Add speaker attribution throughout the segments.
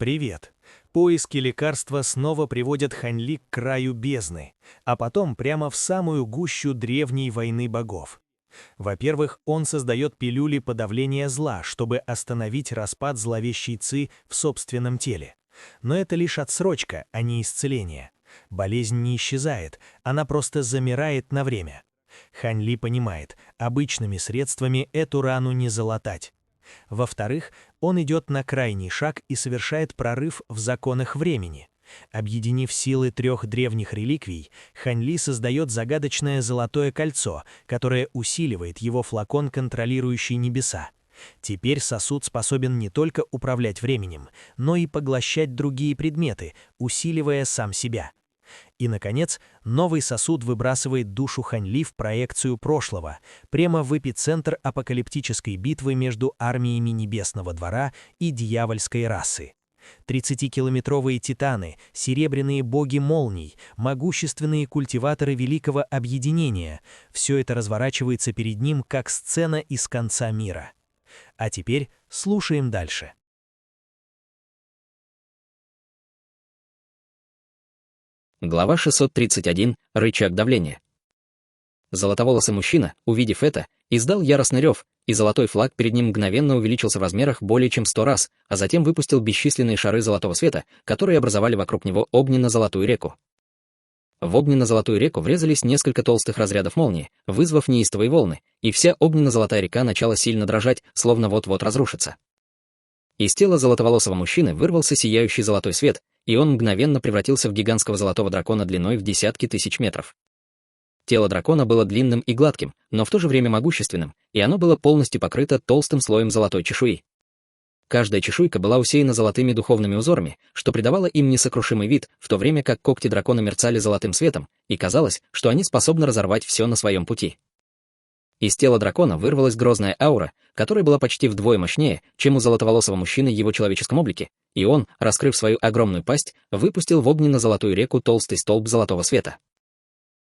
Speaker 1: Привет. Поиски лекарства снова приводят Хань Ли к краю бездны, а потом прямо в самую гущу древней войны богов. Во-первых, он создает пилюли подавления зла, чтобы остановить распад зловещей Ци в собственном теле. Но это лишь отсрочка, а не исцеление. Болезнь не исчезает, она просто замирает на время. Хань Ли понимает, обычными средствами эту рану не залатать. Во-вторых, он идет на крайний шаг и совершает прорыв в законах времени. Объединив силы 3 древних реликвий, Хань Ли создает загадочное золотое кольцо, которое усиливает его флакон, контролирующий небеса. Теперь сосуд способен не только управлять временем, но и поглощать другие предметы, усиливая сам себя. И, наконец, новый сосуд выбрасывает душу Хань Ли в проекцию прошлого, прямо в эпицентр апокалиптической битвы между армиями Небесного двора и дьявольской расы. 30-километровые титаны, серебряные боги молний, могущественные культиваторы Великого Объединения – все это разворачивается перед ним как сцена из конца мира. А теперь слушаем дальше.
Speaker 2: Глава 631. Рычаг давления. Золотоволосый мужчина, увидев это, издал яростный рев, и золотой флаг перед ним мгновенно увеличился в размерах более чем 100 раз, а затем выпустил бесчисленные шары золотого света, которые образовали вокруг него огненно-золотую реку. В огненно-золотую реку врезались несколько толстых разрядов молнии, вызвав неистовые волны, и вся огненно-золотая река начала сильно дрожать, словно вот-вот разрушится. Из тела золотоволосого мужчины вырвался сияющий золотой свет, и он мгновенно превратился в гигантского золотого дракона длиной в десятки тысяч метров. Тело дракона было длинным и гладким, но в то же время могущественным, и оно было полностью покрыто толстым слоем золотой чешуи. Каждая чешуйка была усеяна золотыми духовными узорами, что придавало им несокрушимый вид, в то время как когти дракона мерцали золотым светом, и казалось, что они способны разорвать все на своем пути. Из тела дракона вырвалась грозная аура, которая была почти вдвое мощнее, чем у золотоволосого мужчины в его человеческом облике, и он, раскрыв свою огромную пасть, выпустил в огненно-золотую реку толстый столб золотого света.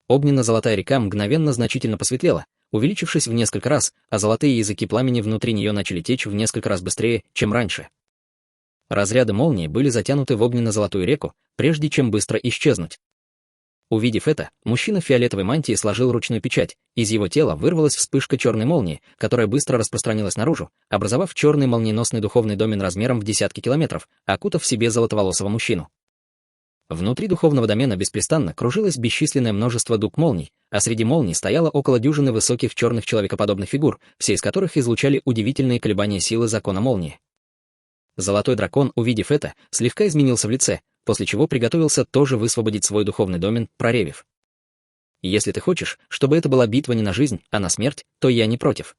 Speaker 2: Огненно-золотая река мгновенно значительно посветлела, увеличившись в несколько раз, а золотые языки пламени внутри нее начали течь в несколько раз быстрее, чем раньше. Разряды молнии были затянуты в огненно-золотую реку, прежде чем быстро исчезнуть. Увидев это, мужчина в фиолетовой мантии сложил ручную печать, из его тела вырвалась вспышка черной молнии, которая быстро распространилась наружу, образовав черный молниеносный духовный домен размером в десятки километров, окутав в себе золотоволосого мужчину. Внутри духовного домена беспрестанно кружилось бесчисленное множество дуг молний, а среди молний стояло около дюжины высоких черных человекоподобных фигур, все из которых излучали удивительные колебания силы закона молнии. Золотой дракон, увидев это, слегка изменился в лице, после чего приготовился тоже высвободить свой духовный домен, проревев. «Если ты хочешь, чтобы это была битва не на жизнь, а на смерть, то я не против».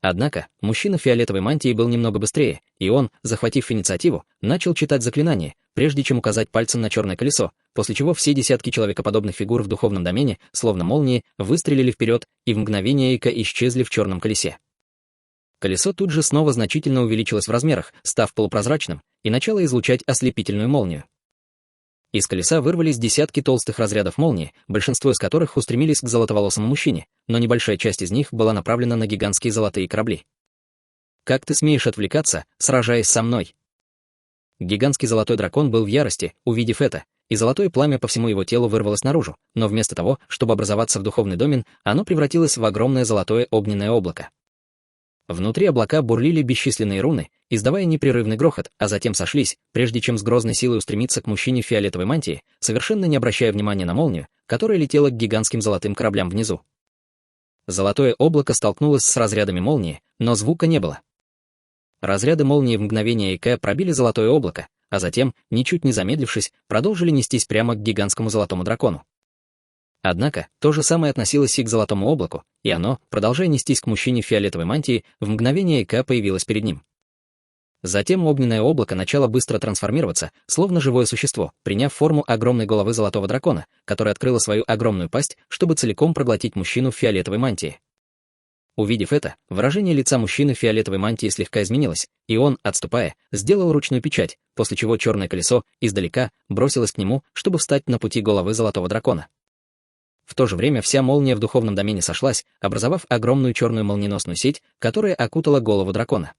Speaker 2: Однако, мужчина в фиолетовой мантии был немного быстрее, и он, захватив инициативу, начал читать заклинание, прежде чем указать пальцем на черное колесо, после чего все десятки человекоподобных фигур в духовном домене, словно молнии, выстрелили вперед и в мгновение ока исчезли в черном колесе. Колесо тут же снова значительно увеличилось в размерах, став полупрозрачным, и начало излучать ослепительную молнию. Из колеса вырвались десятки толстых разрядов молнии, большинство из которых устремились к золотоволосому мужчине, но небольшая часть из них была направлена на гигантские золотые корабли. «Как ты смеешь отвлекаться, сражаясь со мной?» Гигантский золотой дракон был в ярости, увидев это, и золотое пламя по всему его телу вырвалось наружу, но вместо того, чтобы образоваться в духовный домен, оно превратилось в огромное золотое огненное облако. Внутри облака бурлили бесчисленные руны, издавая непрерывный грохот, а затем сошлись, прежде чем с грозной силой устремиться к мужчине в фиолетовой мантии, совершенно не обращая внимания на молнию, которая летела к гигантским золотым кораблям внизу. Золотое облако столкнулось с разрядами молнии, но звука не было. Разряды молнии в мгновение ока пробили золотое облако, а затем, ничуть не замедлившись, продолжили нестись прямо к гигантскому золотому дракону. Однако, то же самое относилось и к золотому облаку, и оно, продолжая нестись к мужчине в фиолетовой мантии, в мгновение ока появилось перед ним. Затем огненное облако начало быстро трансформироваться, словно живое существо, приняв форму огромной головы золотого дракона, которая открыла свою огромную пасть, чтобы целиком проглотить мужчину в фиолетовой мантии. Увидев это, выражение лица мужчины в фиолетовой мантии слегка изменилось, и он, отступая, сделал ручную печать, после чего черное колесо издалека бросилось к нему, чтобы встать на пути головы золотого дракона. В то же время вся молния в духовном домене сошлась, образовав огромную черную молниеносную сеть, которая окутала голову дракона.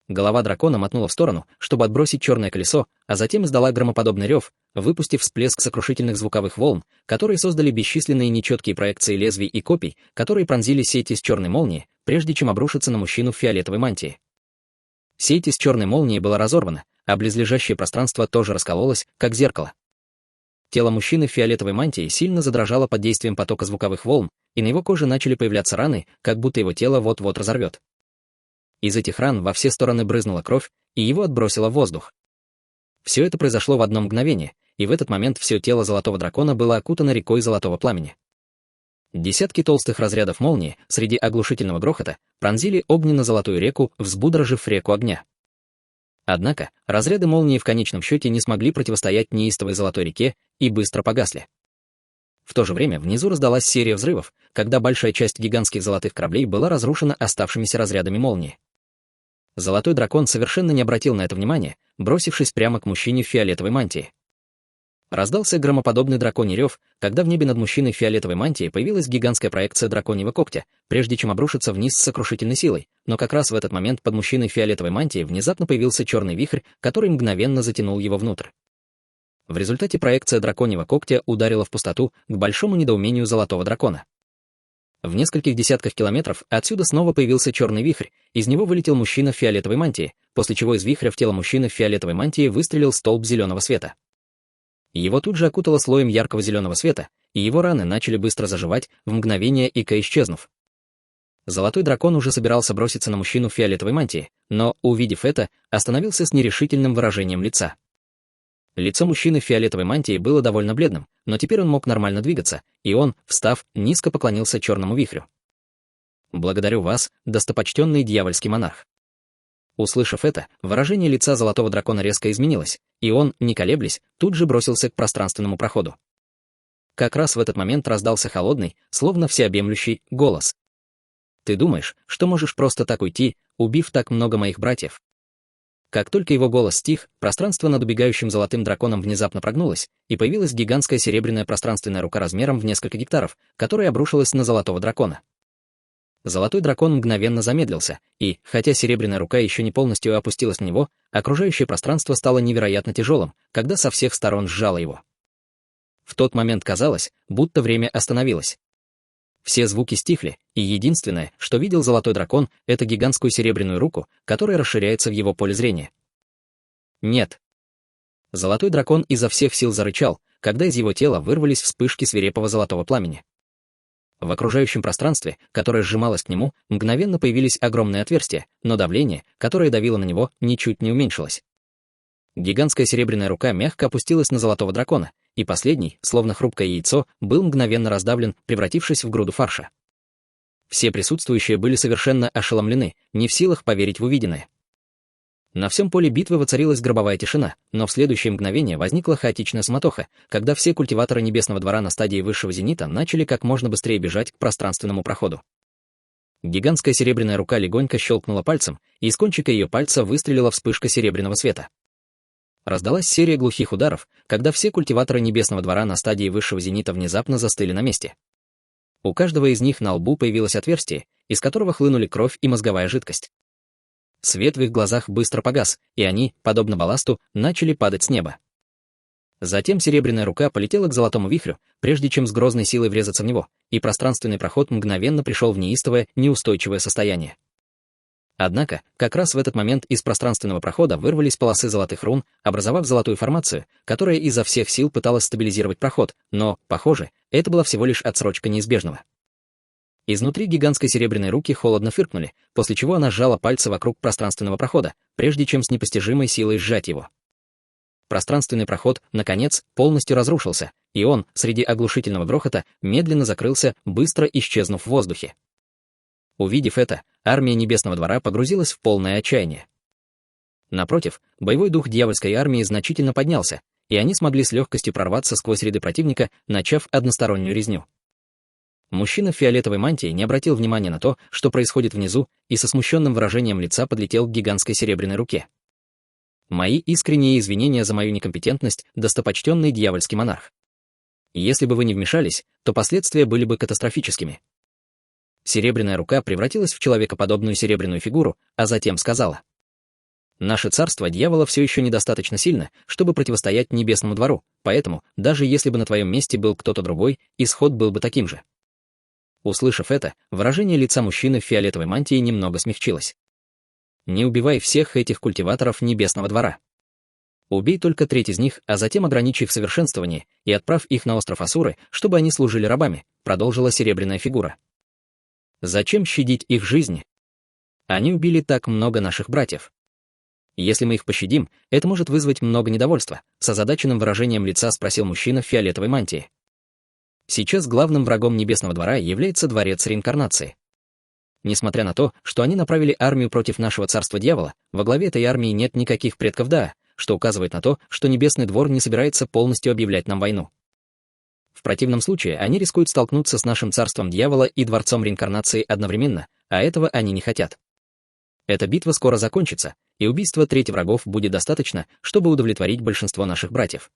Speaker 2: Голова дракона мотнула в сторону, чтобы отбросить черное колесо, а затем издала громоподобный рев, выпустив всплеск сокрушительных звуковых волн, которые создали бесчисленные нечеткие проекции лезвий и копий, которые пронзили сеть из черной молнии, прежде чем обрушиться на мужчину в фиолетовой мантии. Сеть из черной молнии была разорвана, а близлежащее пространство тоже раскололось, как зеркало. Тело мужчины в фиолетовой мантии сильно задрожало под действием потока звуковых волн, и на его коже начали появляться раны, как будто его тело вот-вот разорвет. Из этих ран во все стороны брызнула кровь, и его отбросило в воздух. Все это произошло в одно мгновение, и в этот момент все тело золотого дракона было окутано рекой золотого пламени. Десятки толстых разрядов молнии среди оглушительного грохота пронзили огненно-золотую реку, взбудоражив реку огня. Однако разряды молнии в конечном счете не смогли противостоять неистовой золотой реке и быстро погасли. В то же время внизу раздалась серия взрывов, когда большая часть гигантских золотых кораблей была разрушена оставшимися разрядами молнии. Золотой дракон совершенно не обратил на это внимания, бросившись прямо к мужчине в фиолетовой мантии. Раздался громоподобный драконий рев, когда в небе над мужчиной в фиолетовой мантии появилась гигантская проекция драконьего когтя, прежде чем обрушиться вниз с сокрушительной силой, но как раз в этот момент под мужчиной в фиолетовой мантии внезапно появился черный вихрь, который мгновенно затянул его внутрь. В результате проекция драконьего когтя ударила в пустоту к большому недоумению золотого дракона. В нескольких десятках километров отсюда снова появился черный вихрь, из него вылетел мужчина в фиолетовой мантии, после чего из вихря в тело мужчины в фиолетовой мантии выстрелил столб зеленого света. Его тут же окутало слоем яркого зеленого света, и его раны начали быстро заживать, в мгновение ика исчезнув. Золотой дракон уже собирался броситься на мужчину в фиолетовой мантии, но, увидев это, остановился с нерешительным выражением лица. Лицо мужчины в фиолетовой мантии было довольно бледным, но теперь он мог нормально двигаться, и он, встав, низко поклонился черному вихрю. «Благодарю вас, достопочтенный дьявольский монарх». Услышав это, выражение лица золотого дракона резко изменилось, и он, не колеблясь, тут же бросился к пространственному проходу. Как раз в этот момент раздался холодный, словно всеобъемлющий, голос. «Ты думаешь, что можешь просто так уйти, убив так много моих братьев?» Как только его голос стих, пространство над убегающим золотым драконом внезапно прогнулось, и появилась гигантская серебряная пространственная рука размером в несколько гектаров, которая обрушилась на золотого дракона. Золотой дракон мгновенно замедлился, и, хотя серебряная рука еще не полностью опустилась на него, окружающее пространство стало невероятно тяжелым, когда со всех сторон сжало его. В тот момент казалось, будто время остановилось. Все звуки стихли, и единственное, что видел золотой дракон, это гигантскую серебряную руку, которая расширяется в его поле зрения. Нет. Золотой дракон изо всех сил зарычал, когда из его тела вырвались вспышки свирепого золотого пламени. В окружающем пространстве, которое сжималось к нему, мгновенно появились огромные отверстия, но давление, которое давило на него, ничуть не уменьшилось. Гигантская серебряная рука мягко опустилась на золотого дракона, и последний, словно хрупкое яйцо, был мгновенно раздавлен, превратившись в груду фарша. Все присутствующие были совершенно ошеломлены, не в силах поверить в увиденное. На всем поле битвы воцарилась гробовая тишина, но в следующее мгновение возникла хаотичная суматоха, когда все культиваторы Небесного двора на стадии высшего зенита начали как можно быстрее бежать к пространственному проходу. Гигантская серебряная рука легонько щелкнула пальцем, и из кончика ее пальца выстрелила вспышка серебряного света. Раздалась серия глухих ударов, когда все культиваторы Небесного двора на стадии высшего зенита внезапно застыли на месте. У каждого из них на лбу появилось отверстие, из которого хлынули кровь и мозговая жидкость. Свет в их глазах быстро погас, и они, подобно балласту, начали падать с неба. Затем серебряная рука полетела к золотому вихрю, прежде чем с грозной силой врезаться в него, и пространственный проход мгновенно пришел в неистовое, неустойчивое состояние. Однако, как раз в этот момент из пространственного прохода вырвались полосы золотых рун, образовав золотую формацию, которая изо всех сил пыталась стабилизировать проход, но, похоже, это была всего лишь отсрочка неизбежного. Изнутри гигантской серебряной руки холодно фыркнули, после чего она сжала пальцы вокруг пространственного прохода, прежде чем с непостижимой силой сжать его. Пространственный проход, наконец, полностью разрушился, и он, среди оглушительного грохота, медленно закрылся, быстро исчезнув в воздухе. Увидев это, армия Небесного двора погрузилась в полное отчаяние. Напротив, боевой дух дьявольской армии значительно поднялся, и они смогли с легкостью прорваться сквозь ряды противника, начав одностороннюю резню. Мужчина в фиолетовой мантии не обратил внимания на то, что происходит внизу, и со смущенным выражением лица подлетел к гигантской серебряной руке. Мои искренние извинения за мою некомпетентность, достопочтенный дьявольский монарх. Если бы вы не вмешались, то последствия были бы катастрофическими. Серебряная рука превратилась в человекоподобную серебряную фигуру, а затем сказала: Наше царство дьявола все еще недостаточно сильно, чтобы противостоять небесному двору, поэтому, даже если бы на твоем месте был кто-то другой, исход был бы таким же. Услышав это, выражение лица мужчины в фиолетовой мантии немного смягчилось. Не убивай всех этих культиваторов небесного двора. Убей только треть из них, а затем ограничь их в совершенствовании и отправь их на остров Асуры, чтобы они служили рабами, продолжила серебряная фигура. Зачем щадить их жизни? Они убили так много наших братьев. Если мы их пощадим, это может вызвать много недовольства, с озадаченным выражением лица спросил мужчина в фиолетовой мантии. Сейчас главным врагом небесного двора является дворец реинкарнации. Несмотря на то, что они направили армию против нашего царства дьявола, во главе этой армии нет никаких предков Даа, что указывает на то, что небесный двор не собирается полностью объявлять нам войну. В противном случае они рискуют столкнуться с нашим царством дьявола и дворцом реинкарнации одновременно, а этого они не хотят. Эта битва скоро закончится, и убийства трети врагов будет достаточно, чтобы удовлетворить большинство наших братьев.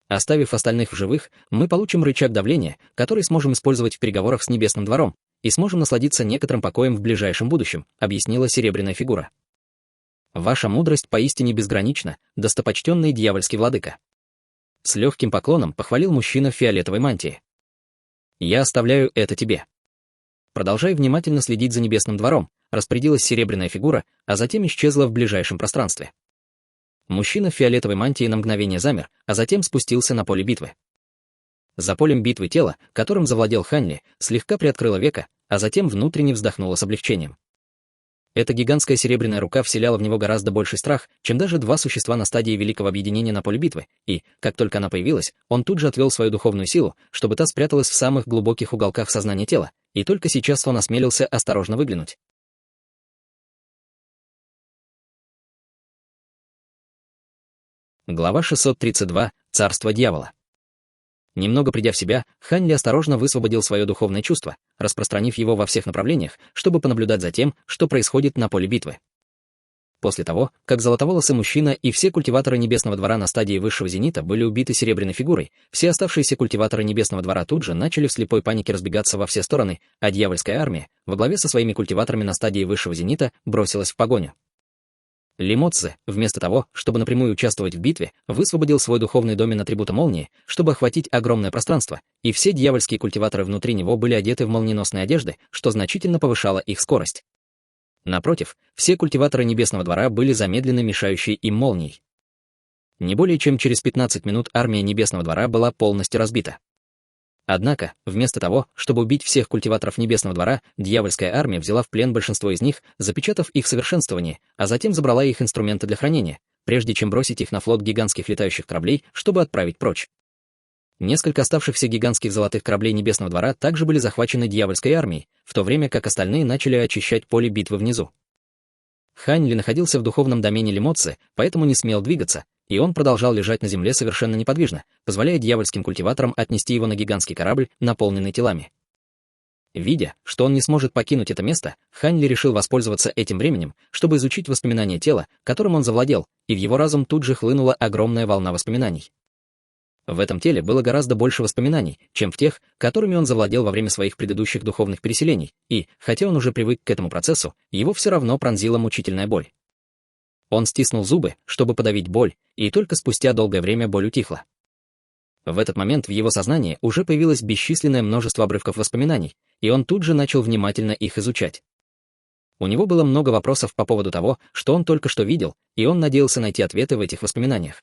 Speaker 2: Оставив остальных в живых, мы получим рычаг давления, который сможем использовать в переговорах с Небесным двором, и сможем насладиться некоторым покоем в ближайшем будущем, объяснила серебряная фигура. Ваша мудрость поистине безгранична, достопочтенный дьявольский владыка. С легким поклоном похвалил мужчина в фиолетовой мантии. Я оставляю это тебе. Продолжай внимательно следить за Небесным двором, распорядилась серебряная фигура, а затем исчезла в ближайшем пространстве. Мужчина в фиолетовой мантии на мгновение замер, а затем спустился на поле битвы. За полем битвы тело, которым завладел Ханли, слегка приоткрыло веко, а затем внутренне вздохнуло с облегчением. Эта гигантская серебряная рука вселяла в него гораздо больший страх, чем даже два существа на стадии великого объединения на поле битвы, и, как только она появилась, он тут же отвел свою духовную силу, чтобы та спряталась в самых глубоких уголках сознания тела, и только сейчас он осмелился осторожно выглянуть. Глава 632. Царство дьявола. Немного придя в себя, Ханли осторожно высвободил свое духовное чувство, распространив его во всех направлениях, чтобы понаблюдать за тем, что происходит на поле битвы. После того, как золотоволосый мужчина и все культиваторы Небесного двора на стадии высшего зенита были убиты серебряной фигурой, все оставшиеся культиваторы Небесного двора тут же начали в слепой панике разбегаться во все стороны, а дьявольская армия, во главе со своими культиваторами на стадии высшего зенита, бросилась в погоню. Лимоцзе, вместо того, чтобы напрямую участвовать в битве, высвободил свой духовный домен атрибута молнии, чтобы охватить огромное пространство, и все дьявольские культиваторы внутри него были одеты в молниеносные одежды, что значительно повышало их скорость. Напротив, все культиваторы Небесного двора были замедлены мешающей им молнией. Не более чем через 15 минут армия Небесного двора была полностью разбита. Однако, вместо того, чтобы убить всех культиваторов Небесного двора, дьявольская армия взяла в плен большинство из них, запечатав их совершенствование, а затем забрала их инструменты для хранения, прежде чем бросить их на флот гигантских летающих кораблей, чтобы отправить прочь. Несколько оставшихся гигантских золотых кораблей Небесного двора также были захвачены дьявольской армией, в то время как остальные начали очищать поле битвы внизу. Ханли находился в духовном домене Лимоцзе, поэтому не смел двигаться, и он продолжал лежать на земле совершенно неподвижно, позволяя дьявольским культиваторам отнести его на гигантский корабль, наполненный телами. Видя, что он не сможет покинуть это место, Ханли решил воспользоваться этим временем, чтобы изучить воспоминания тела, которым он завладел, и в его разум тут же хлынула огромная волна воспоминаний. В этом теле было гораздо больше воспоминаний, чем в тех, которыми он завладел во время своих предыдущих духовных переселений, и, хотя он уже привык к этому процессу, его все равно пронзила мучительная боль. Он стиснул зубы, чтобы подавить боль, и только спустя долгое время боль утихла. В этот момент в его сознании уже появилось бесчисленное множество обрывков воспоминаний, и он тут же начал внимательно их изучать. У него было много вопросов по поводу того, что он только что видел, и он надеялся найти ответы в этих воспоминаниях.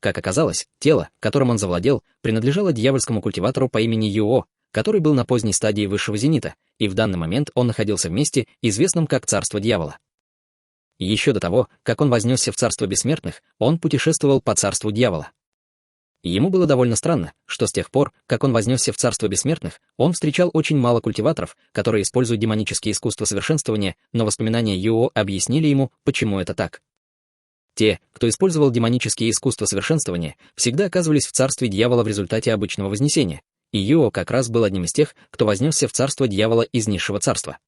Speaker 2: Как оказалось, тело, которым он завладел, принадлежало дьявольскому культиватору по имени Юо, который был на поздней стадии высшего зенита, и в данный момент он находился в месте, известном как Царство дьявола. Еще до того, как он вознесся в Царство бессмертных, он путешествовал по Царству дьявола. Ему было довольно странно, что с тех пор, как он вознесся в Царство бессмертных, он встречал очень мало культиваторов, которые используют демонические искусства совершенствования, но воспоминания Юо объяснили ему, почему это так. Те, кто использовал демонические искусства совершенствования, всегда оказывались в Царстве дьявола в результате обычного вознесения, и Юо как раз был одним из тех, кто вознесся в Царство дьявола из низшего царства.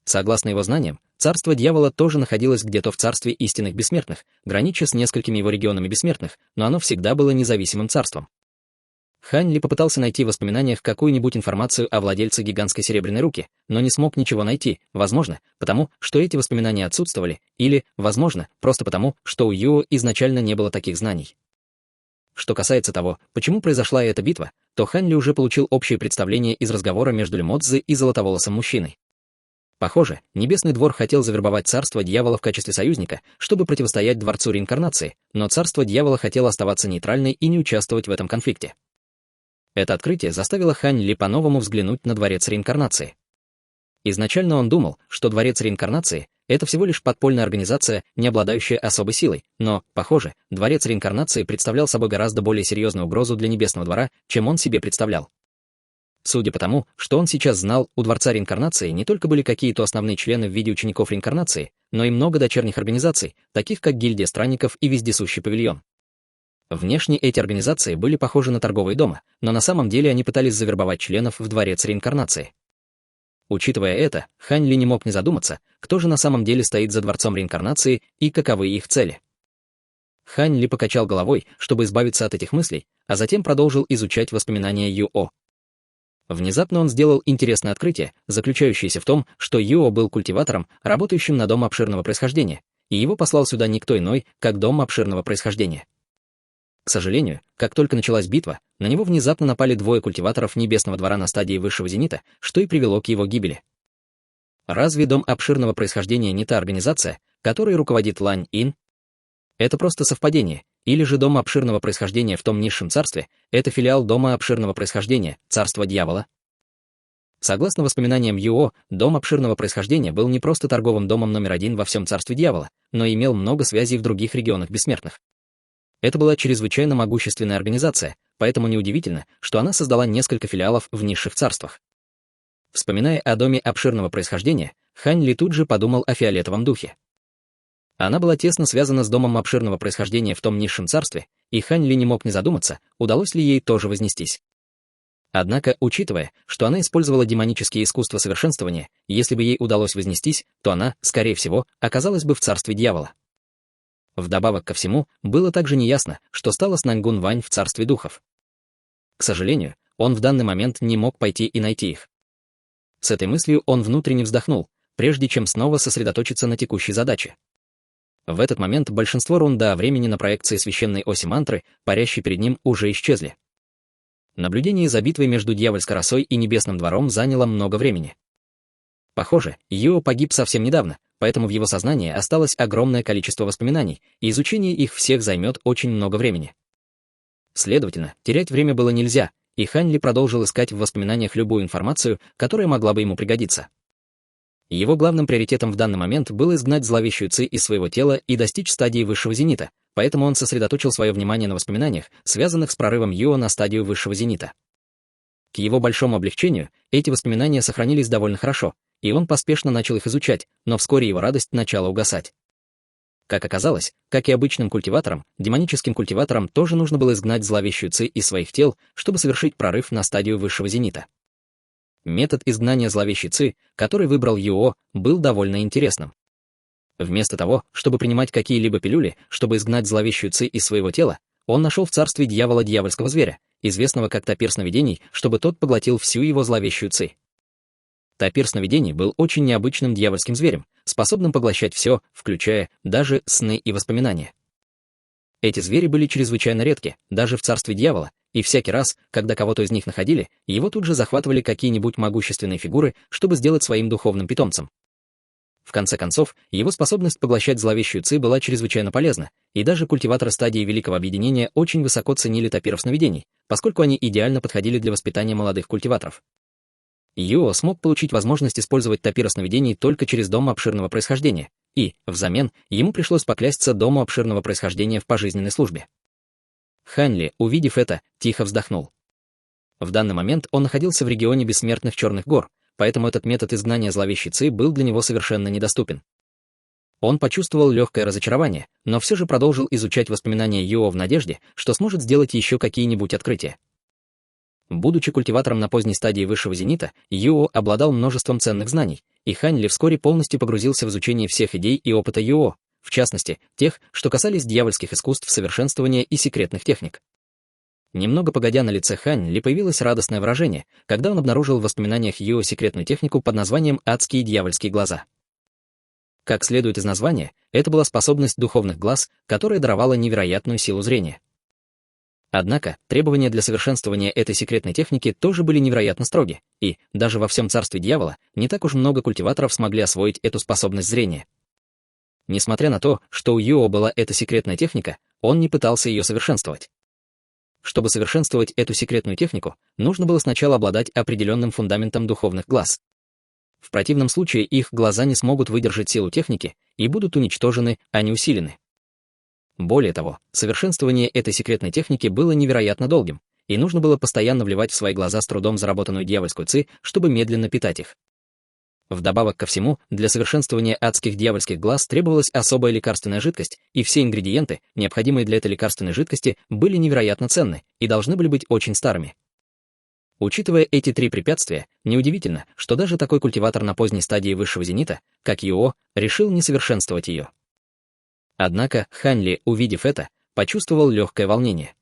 Speaker 2: Согласно его знаниям, Царство дьявола тоже находилось где-то в Царстве истинных бессмертных, гранича с несколькими его регионами бессмертных, но оно всегда было независимым царством. Хань Ли попытался найти в воспоминаниях какую-нибудь информацию о владельце гигантской серебряной руки, но не смог ничего найти, возможно, потому, что эти воспоминания отсутствовали, или, возможно, просто потому, что у Юо изначально не было таких знаний. Что касается того, почему произошла эта битва, то Хань Ли уже получил общее представление из разговора между Лемодзи и золотоволосым мужчиной. Похоже, Небесный двор хотел завербовать царство дьявола в качестве союзника, чтобы противостоять Дворцу реинкарнации, но царство дьявола хотело оставаться нейтральной и не участвовать в этом конфликте. Это открытие заставило Хань Ли по-новому взглянуть на Дворец реинкарнации. Изначально он думал, что Дворец реинкарнации — это всего лишь подпольная организация, не обладающая особой силой, но, похоже, Дворец реинкарнации представлял собой гораздо более серьезную угрозу для Небесного двора, чем он себе представлял. Судя по тому, что он сейчас знал, у Дворца реинкарнации не только были какие-то основные члены в виде учеников реинкарнации, но и много дочерних организаций, таких как Гильдия Странников и Вездесущий Павильон. Внешне эти организации были похожи на торговые дома, но на самом деле они пытались завербовать членов в Дворец реинкарнации. Учитывая это, Хань Ли не мог не задуматься, кто же на самом деле стоит за Дворцом реинкарнации и каковы их цели. Хань Ли покачал головой, чтобы избавиться от этих мыслей, а затем продолжил изучать воспоминания Юо. Внезапно он сделал интересное открытие, заключающееся в том, что Юо был культиватором, работающим на Дом обширного происхождения, и его послал сюда никто иной, как Дом обширного происхождения. К сожалению, как только началась битва, на него внезапно напали двое культиваторов Небесного двора на стадии высшего зенита, что и привело к его гибели. Разве Дом обширного происхождения не та организация, которой руководит Лань Ин? Это просто совпадение, или же Дом обширного происхождения в том низшем царстве — это филиал Дома обширного происхождения, царства дьявола? Согласно воспоминаниям Юо, Дом обширного происхождения был не просто торговым домом номер один во всем царстве дьявола, но и имел много связей в других регионах бессмертных. Это была чрезвычайно могущественная организация, поэтому неудивительно, что она создала несколько филиалов в низших царствах. Вспоминая о Доме обширного происхождения, Хань Ли тут же подумал о фиолетовом духе. Она была тесно связана с Домом обширного происхождения в том низшем царстве, и Хань Ли не мог не задуматься, удалось ли ей тоже вознестись. Однако, учитывая, что она использовала демонические искусства совершенствования, если бы ей удалось вознестись, то она, скорее всего, оказалась бы в царстве дьявола. Вдобавок ко всему, было также неясно, что стало с Наньгун Вань в царстве духов. К сожалению, он в данный момент не мог пойти и найти их. С этой мыслью он внутренне вздохнул, прежде чем снова сосредоточиться на текущей задаче. В этот момент большинство рун до времени на проекции священной оси мантры, парящей перед ним, уже исчезли. Наблюдение за битвой между дьявольской росой и небесным двором заняло много времени. Похоже, Юо погиб совсем недавно, поэтому в его сознании осталось огромное количество воспоминаний, и изучение их всех займет очень много времени. Следовательно, терять время было нельзя, и Хань Ли продолжил искать в воспоминаниях любую информацию, которая могла бы ему пригодиться. Его главным приоритетом в данный момент было изгнать зловещую ци из своего тела и достичь стадии высшего зенита, поэтому он сосредоточил свое внимание на воспоминаниях, связанных с прорывом Юо на стадию высшего зенита. К его большому облегчению, эти воспоминания сохранились довольно хорошо, и он поспешно начал их изучать, но вскоре его радость начала угасать. Как оказалось, как и обычным культиваторам, демоническим культиваторам тоже нужно было изгнать зловещую ци из своих тел, чтобы совершить прорыв на стадию высшего зенита. Метод изгнания зловещей ци, который выбрал Юо, был довольно интересным. Вместо того, чтобы принимать какие-либо пилюли, чтобы изгнать зловещую ци из своего тела, он нашел в царстве дьявола дьявольского зверя, известного как тапир сновидений, чтобы тот поглотил всю его зловещую ци. Тапир сновидений был очень необычным дьявольским зверем, способным поглощать все, включая даже сны и воспоминания. Эти звери были чрезвычайно редки, даже в царстве дьявола, и всякий раз, когда кого-то из них находили, его тут же захватывали какие-нибудь могущественные фигуры, чтобы сделать своим духовным питомцем. В конце концов, его способность поглощать зловещую ци была чрезвычайно полезна, и даже культиваторы стадии Великого Объединения очень высоко ценили тапиров сновидений, поскольку они идеально подходили для воспитания молодых культиваторов. Юо смог получить возможность использовать тапира сновидений только через Дом обширного происхождения, и, взамен, ему пришлось поклясться Дому обширного происхождения в пожизненной службе. Хань Ли, увидев это, тихо вздохнул. В данный момент он находился в регионе бессмертных Черных гор, поэтому этот метод изгнания зловещей ци был для него совершенно недоступен. Он почувствовал легкое разочарование, но все же продолжил изучать воспоминания Юо в надежде, что сможет сделать еще какие-нибудь открытия. Будучи культиватором на поздней стадии высшего зенита, Юо обладал множеством ценных знаний, и Хань Ли вскоре полностью погрузился в изучение всех идей и опыта Юо, в частности, тех, что касались дьявольских искусств совершенствования и секретных техник. Немного погодя, на лице Хань Ли появилось радостное выражение, когда он обнаружил в воспоминаниях Юо секретную технику под названием «Адские дьявольские глаза». Как следует из названия, это была способность духовных глаз, которая даровала невероятную силу зрения. Однако, требования для совершенствования этой секретной техники тоже были невероятно строги, и, даже во всем царстве дьявола, не так уж много культиваторов смогли освоить эту способность зрения. Несмотря на то, что у Юо была эта секретная техника, он не пытался ее совершенствовать. Чтобы совершенствовать эту секретную технику, нужно было сначала обладать определенным фундаментом духовных глаз. В противном случае их глаза не смогут выдержать силу техники и будут уничтожены, а не усилены. Более того, совершенствование этой секретной техники было невероятно долгим, и нужно было постоянно вливать в свои глаза с трудом заработанную дьявольскую ци, чтобы медленно питать их. Вдобавок ко всему, для совершенствования адских дьявольских глаз требовалась особая лекарственная жидкость, и все ингредиенты, необходимые для этой лекарственной жидкости, были невероятно ценны и должны были быть очень старыми. Учитывая эти три препятствия, неудивительно, что даже такой культиватор на поздней стадии высшего зенита, как Юо, решил не совершенствовать ее. Однако Хань Ли, увидев это, почувствовал легкое волнение.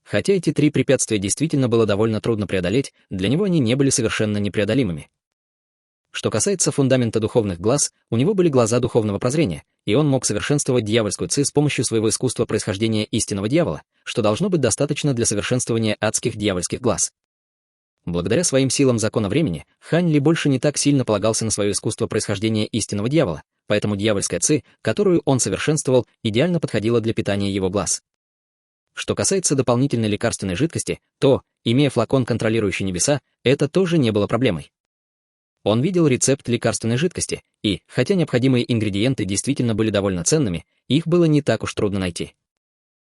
Speaker 2: Хотя эти три препятствия действительно было довольно трудно преодолеть, для него они не были совершенно непреодолимыми. Что касается фундамента духовных глаз, у него были глаза духовного прозрения, и он мог совершенствовать дьявольскую ци с помощью своего искусства происхождения истинного дьявола, что должно быть достаточно для совершенствования адских дьявольских глаз. Благодаря своим силам закона времени, Хань Ли больше не так сильно полагался на свое искусство происхождения истинного дьявола, поэтому дьявольская ци, которую он совершенствовал, идеально подходила для питания его глаз. Что касается дополнительной лекарственной жидкости, то, имея флакон, контролирующий небеса, это тоже не было проблемой. Он видел рецепт лекарственной жидкости, и, хотя необходимые ингредиенты действительно были довольно ценными, их было не так уж трудно найти.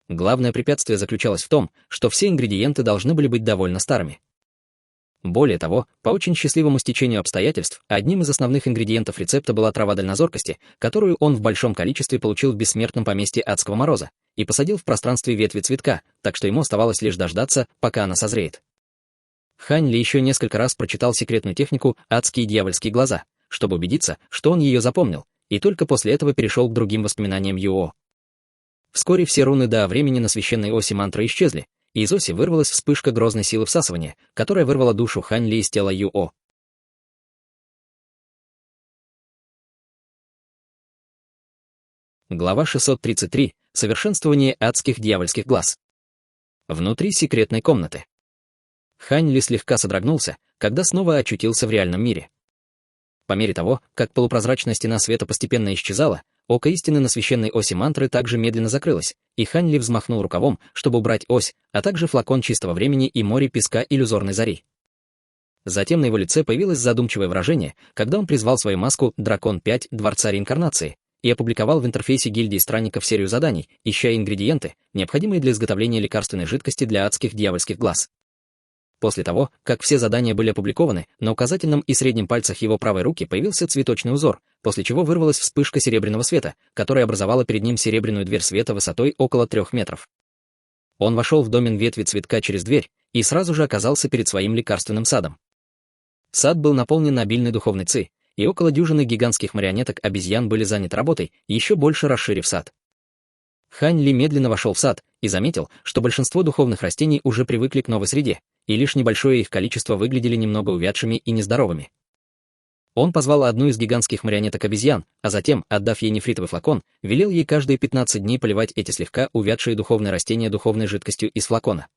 Speaker 2: Главное препятствие заключалось в том, что все ингредиенты должны были быть довольно старыми. Более того, по очень счастливому стечению обстоятельств, одним из основных ингредиентов рецепта была трава дальнозоркости, которую он в большом количестве получил в бессмертном поместье Адского Мороза, и посадил в пространстве ветви цветка, так что ему оставалось лишь дождаться, пока она созреет. Хань Ли еще несколько раз прочитал секретную технику «Адские дьявольские глаза», чтобы убедиться, что он ее запомнил, и только после этого перешел к другим воспоминаниям Юо. Вскоре все руны до времени на священной оси мантры исчезли, и из оси вырвалась вспышка грозной силы всасывания, которая вырвала душу Хань Ли из тела Юо. Глава 633. Совершенствование адских дьявольских глаз. Внутри секретной комнаты. Хань Ли слегка содрогнулся, когда снова очутился в реальном мире. По мере того, как полупрозрачная стена света постепенно исчезала, око истины на священной оси мантры также медленно закрылось, и Хань Ли взмахнул рукавом, чтобы убрать ось, а также флакон чистого времени и море песка иллюзорной зари. Затем на его лице появилось задумчивое выражение, когда он призвал свою маску «Дракон 5 Дворца Реинкарнации» и опубликовал в интерфейсе гильдии странников серию заданий, ища ингредиенты, необходимые для изготовления лекарственной жидкости для адских дьявольских глаз. После того, как все задания были опубликованы, на указательном и среднем пальцах его правой руки появился цветочный узор, после чего вырвалась вспышка серебряного света, которая образовала перед ним серебряную дверь света высотой около 3 метров. Он вошел в домен ветви цветка через дверь и сразу же оказался перед своим лекарственным садом. Сад был наполнен обильной духовной ци, и около дюжины гигантских марионеток обезьян были заняты работой, еще больше расширив сад. Хань Ли медленно вошел в сад и заметил, что большинство духовных растений уже привыкли к новой среде, и лишь небольшое их количество выглядели немного увядшими и нездоровыми. Он позвал одну из гигантских марионеток обезьян, а затем, отдав ей нефритовый флакон, велел ей каждые 15 дней поливать эти слегка увядшие духовные растения духовной жидкостью из флакона.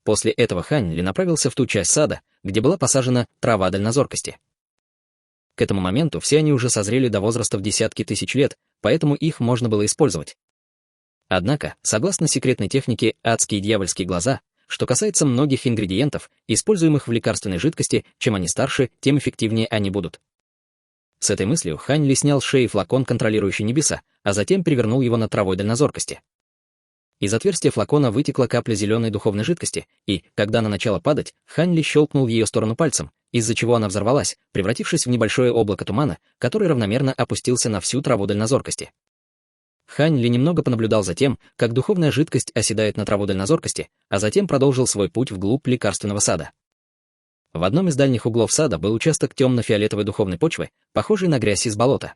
Speaker 2: После этого Хань Ли направился в ту часть сада, где была посажена трава дальнозоркости. К этому моменту все они уже созрели до возраста в десятки тысяч лет, поэтому их можно было использовать. Однако, согласно секретной технике «Адские дьявольские глаза», что касается многих ингредиентов, используемых в лекарственной жидкости, чем они старше, тем эффективнее они будут. С этой мыслью Хань Ли снял с шеи флакон, контролирующий небеса, а затем перевернул его над травой дальнозоркости. Из отверстия флакона вытекла капля зеленой духовной жидкости, и, когда она начала падать, Хань Ли щелкнул в ее сторону пальцем, из-за чего она взорвалась, превратившись в небольшое облако тумана, который равномерно опустился на всю траву дальнозоркости. Хань Ли немного понаблюдал за тем, как духовная жидкость оседает на траву дальнозоркости, а затем продолжил свой путь вглубь лекарственного сада. В одном из дальних углов сада был участок темно-фиолетовой духовной почвы, похожий на грязь из болота.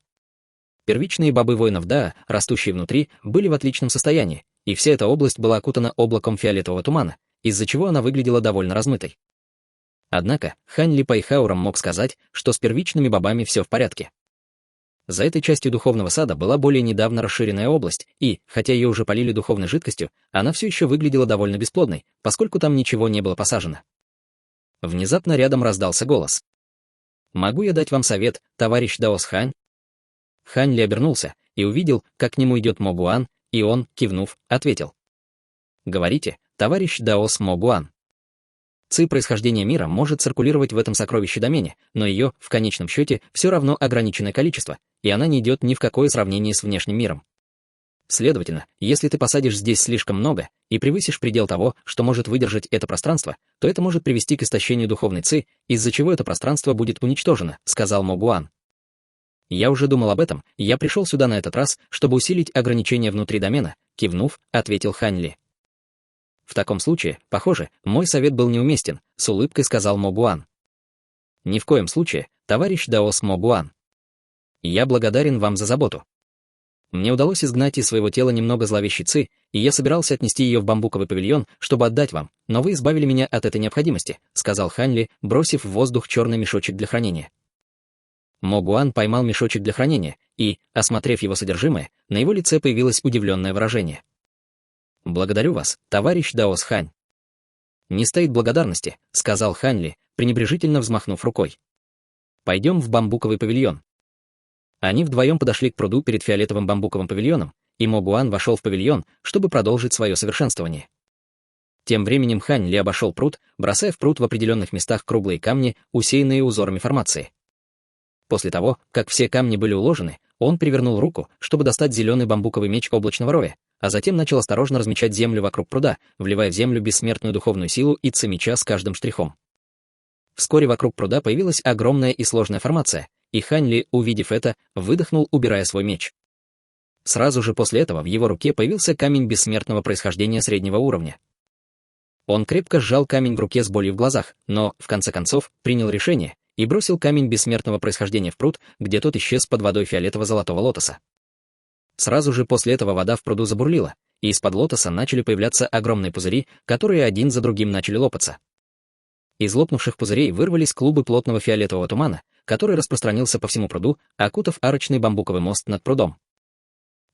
Speaker 2: Первичные бобы воинов Даа, растущие внутри, были в отличном состоянии, и вся эта область была окутана облаком фиолетового тумана, из-за чего она выглядела довольно размытой. Однако Хань Ли по их аурам мог сказать, что с первичными бобами все в порядке. За этой частью духовного сада была более недавно расширенная область, и, хотя ее уже полили духовной жидкостью, она все еще выглядела довольно бесплодной, поскольку там ничего не было посажено. Внезапно рядом раздался голос. «Могу я дать вам совет, товарищ Даос Хань?» Хань Ли обернулся и увидел, как к нему идет Мо Гуан, и он, кивнув, ответил. «Говорите, товарищ Даос Мо Гуан». Ци происхождения мира может циркулировать в этом сокровище-домене, но ее, в конечном счете, все равно ограниченное количество, и она не идет ни в какое сравнение с внешним миром. Следовательно, если ты посадишь здесь слишком много и превысишь предел того, что может выдержать это пространство, то это может привести к истощению духовной ци, из-за чего это пространство будет уничтожено, сказал Мо Гуан. Я уже думал об этом, и я пришел сюда на этот раз, чтобы усилить ограничения внутри домена, кивнув, ответил Хань Ли. В таком случае, похоже, мой совет был неуместен, с улыбкой сказал Мо Гуан. Ни в коем случае, товарищ Даос Мо Гуан. Я благодарен вам за заботу. Мне удалось изгнать из своего тела немного зловещей ци, и я собирался отнести ее в бамбуковый павильон, чтобы отдать вам, но вы избавили меня от этой необходимости, сказал Хань Ли, бросив в воздух черный мешочек для хранения. Мо Гуан поймал мешочек для хранения, и, осмотрев его содержимое, на его лице появилось удивленное выражение. «Благодарю вас, товарищ Даос Хань». «Не стоит благодарности», — сказал Хань Ли, пренебрежительно взмахнув рукой. «Пойдем в бамбуковый павильон». Они вдвоем подошли к пруду перед фиолетовым бамбуковым павильоном, и Мо Гуан вошел в павильон, чтобы продолжить свое совершенствование. Тем временем Хань Ли обошел пруд, бросая в пруд в определенных местах круглые камни, усеянные узорами формации. После того, как все камни были уложены, он перевернул руку, чтобы достать зеленый бамбуковый меч облачного роя, а затем начал осторожно размечать землю вокруг пруда, вливая в землю бессмертную духовную силу и ци меча с каждым штрихом. Вскоре вокруг пруда появилась огромная и сложная формация, и Хань Ли, увидев это, выдохнул, убирая свой меч. Сразу же после этого в его руке появился камень бессмертного происхождения среднего уровня. Он крепко сжал камень в руке с болью в глазах, но, в конце концов, принял решение и бросил камень бессмертного происхождения в пруд, где тот исчез под водой фиолетово-золотого лотоса. Сразу же после этого вода в пруду забурлила, и из-под лотоса начали появляться огромные пузыри, которые один за другим начали лопаться. Из лопнувших пузырей вырвались клубы плотного фиолетового тумана, который распространился по всему пруду, окутав арочный бамбуковый мост над прудом.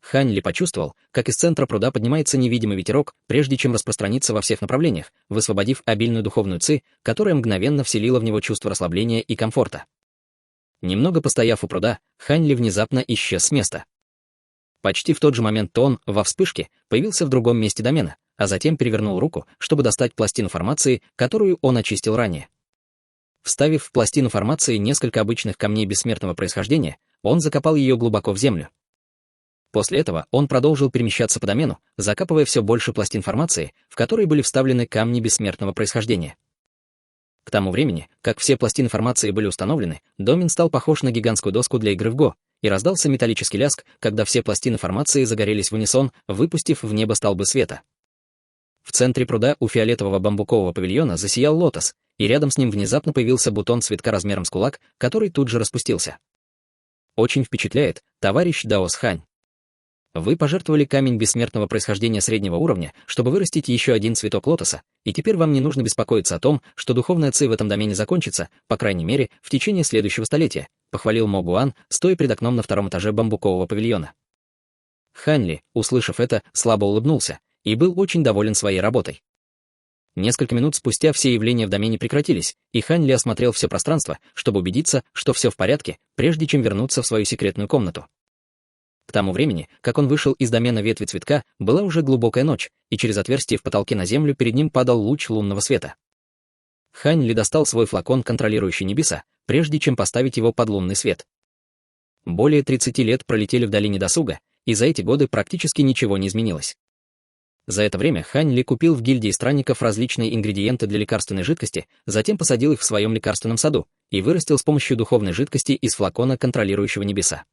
Speaker 2: Хань Ли почувствовал, как из центра пруда поднимается невидимый ветерок, прежде чем распространиться во всех направлениях, высвободив обильную духовную ци, которая мгновенно вселила в него чувство расслабления и комфорта. Немного постояв у пруда, Хань Ли внезапно исчез с места. Почти в тот же момент он, во вспышке, появился в другом месте домена, а затем перевернул руку, чтобы достать пластину формации, которую он очистил ранее. Вставив в пластину формации несколько обычных камней бессмертного происхождения, он закопал ее глубоко в землю. После этого он продолжил перемещаться по домену, закапывая все больше пластин формации, в которые были вставлены камни бессмертного происхождения. К тому времени, как все пластины формации были установлены, домен стал похож на гигантскую доску для игры в го, и раздался металлический лязг, когда все пластины формации загорелись в унисон, выпустив в небо столбы света. В центре пруда у фиолетового бамбукового павильона засиял лотос, и рядом с ним внезапно появился бутон цветка размером с кулак, который тут же распустился. «Очень впечатляет, товарищ Даос Хань. Вы пожертвовали камень бессмертного происхождения среднего уровня, чтобы вырастить еще один цветок лотоса, и теперь вам не нужно беспокоиться о том, что духовная ци в этом домене закончится, по крайней мере, в течение следующего столетия», похвалил Мо Гуан, стоя перед окном на втором этаже бамбукового павильона. Хань Ли, услышав это, слабо улыбнулся и был очень доволен своей работой. Несколько минут спустя все явления в домене прекратились, и Хань Ли осмотрел все пространство, чтобы убедиться, что все в порядке, прежде чем вернуться в свою секретную комнату. К тому времени, как он вышел из домена ветви цветка, была уже глубокая ночь, и через отверстие в потолке на землю перед ним падал луч лунного света. Хань Ли достал свой флакон, контролирующий небеса, прежде чем поставить его под лунный свет. Более 30 лет пролетели в долине досуга, и за эти годы практически ничего не изменилось. За это время Хань Ли купил в гильдии странников различные ингредиенты для лекарственной жидкости, затем посадил их в своем лекарственном саду и вырастил с помощью духовной жидкости из флакона, контролирующего небеса.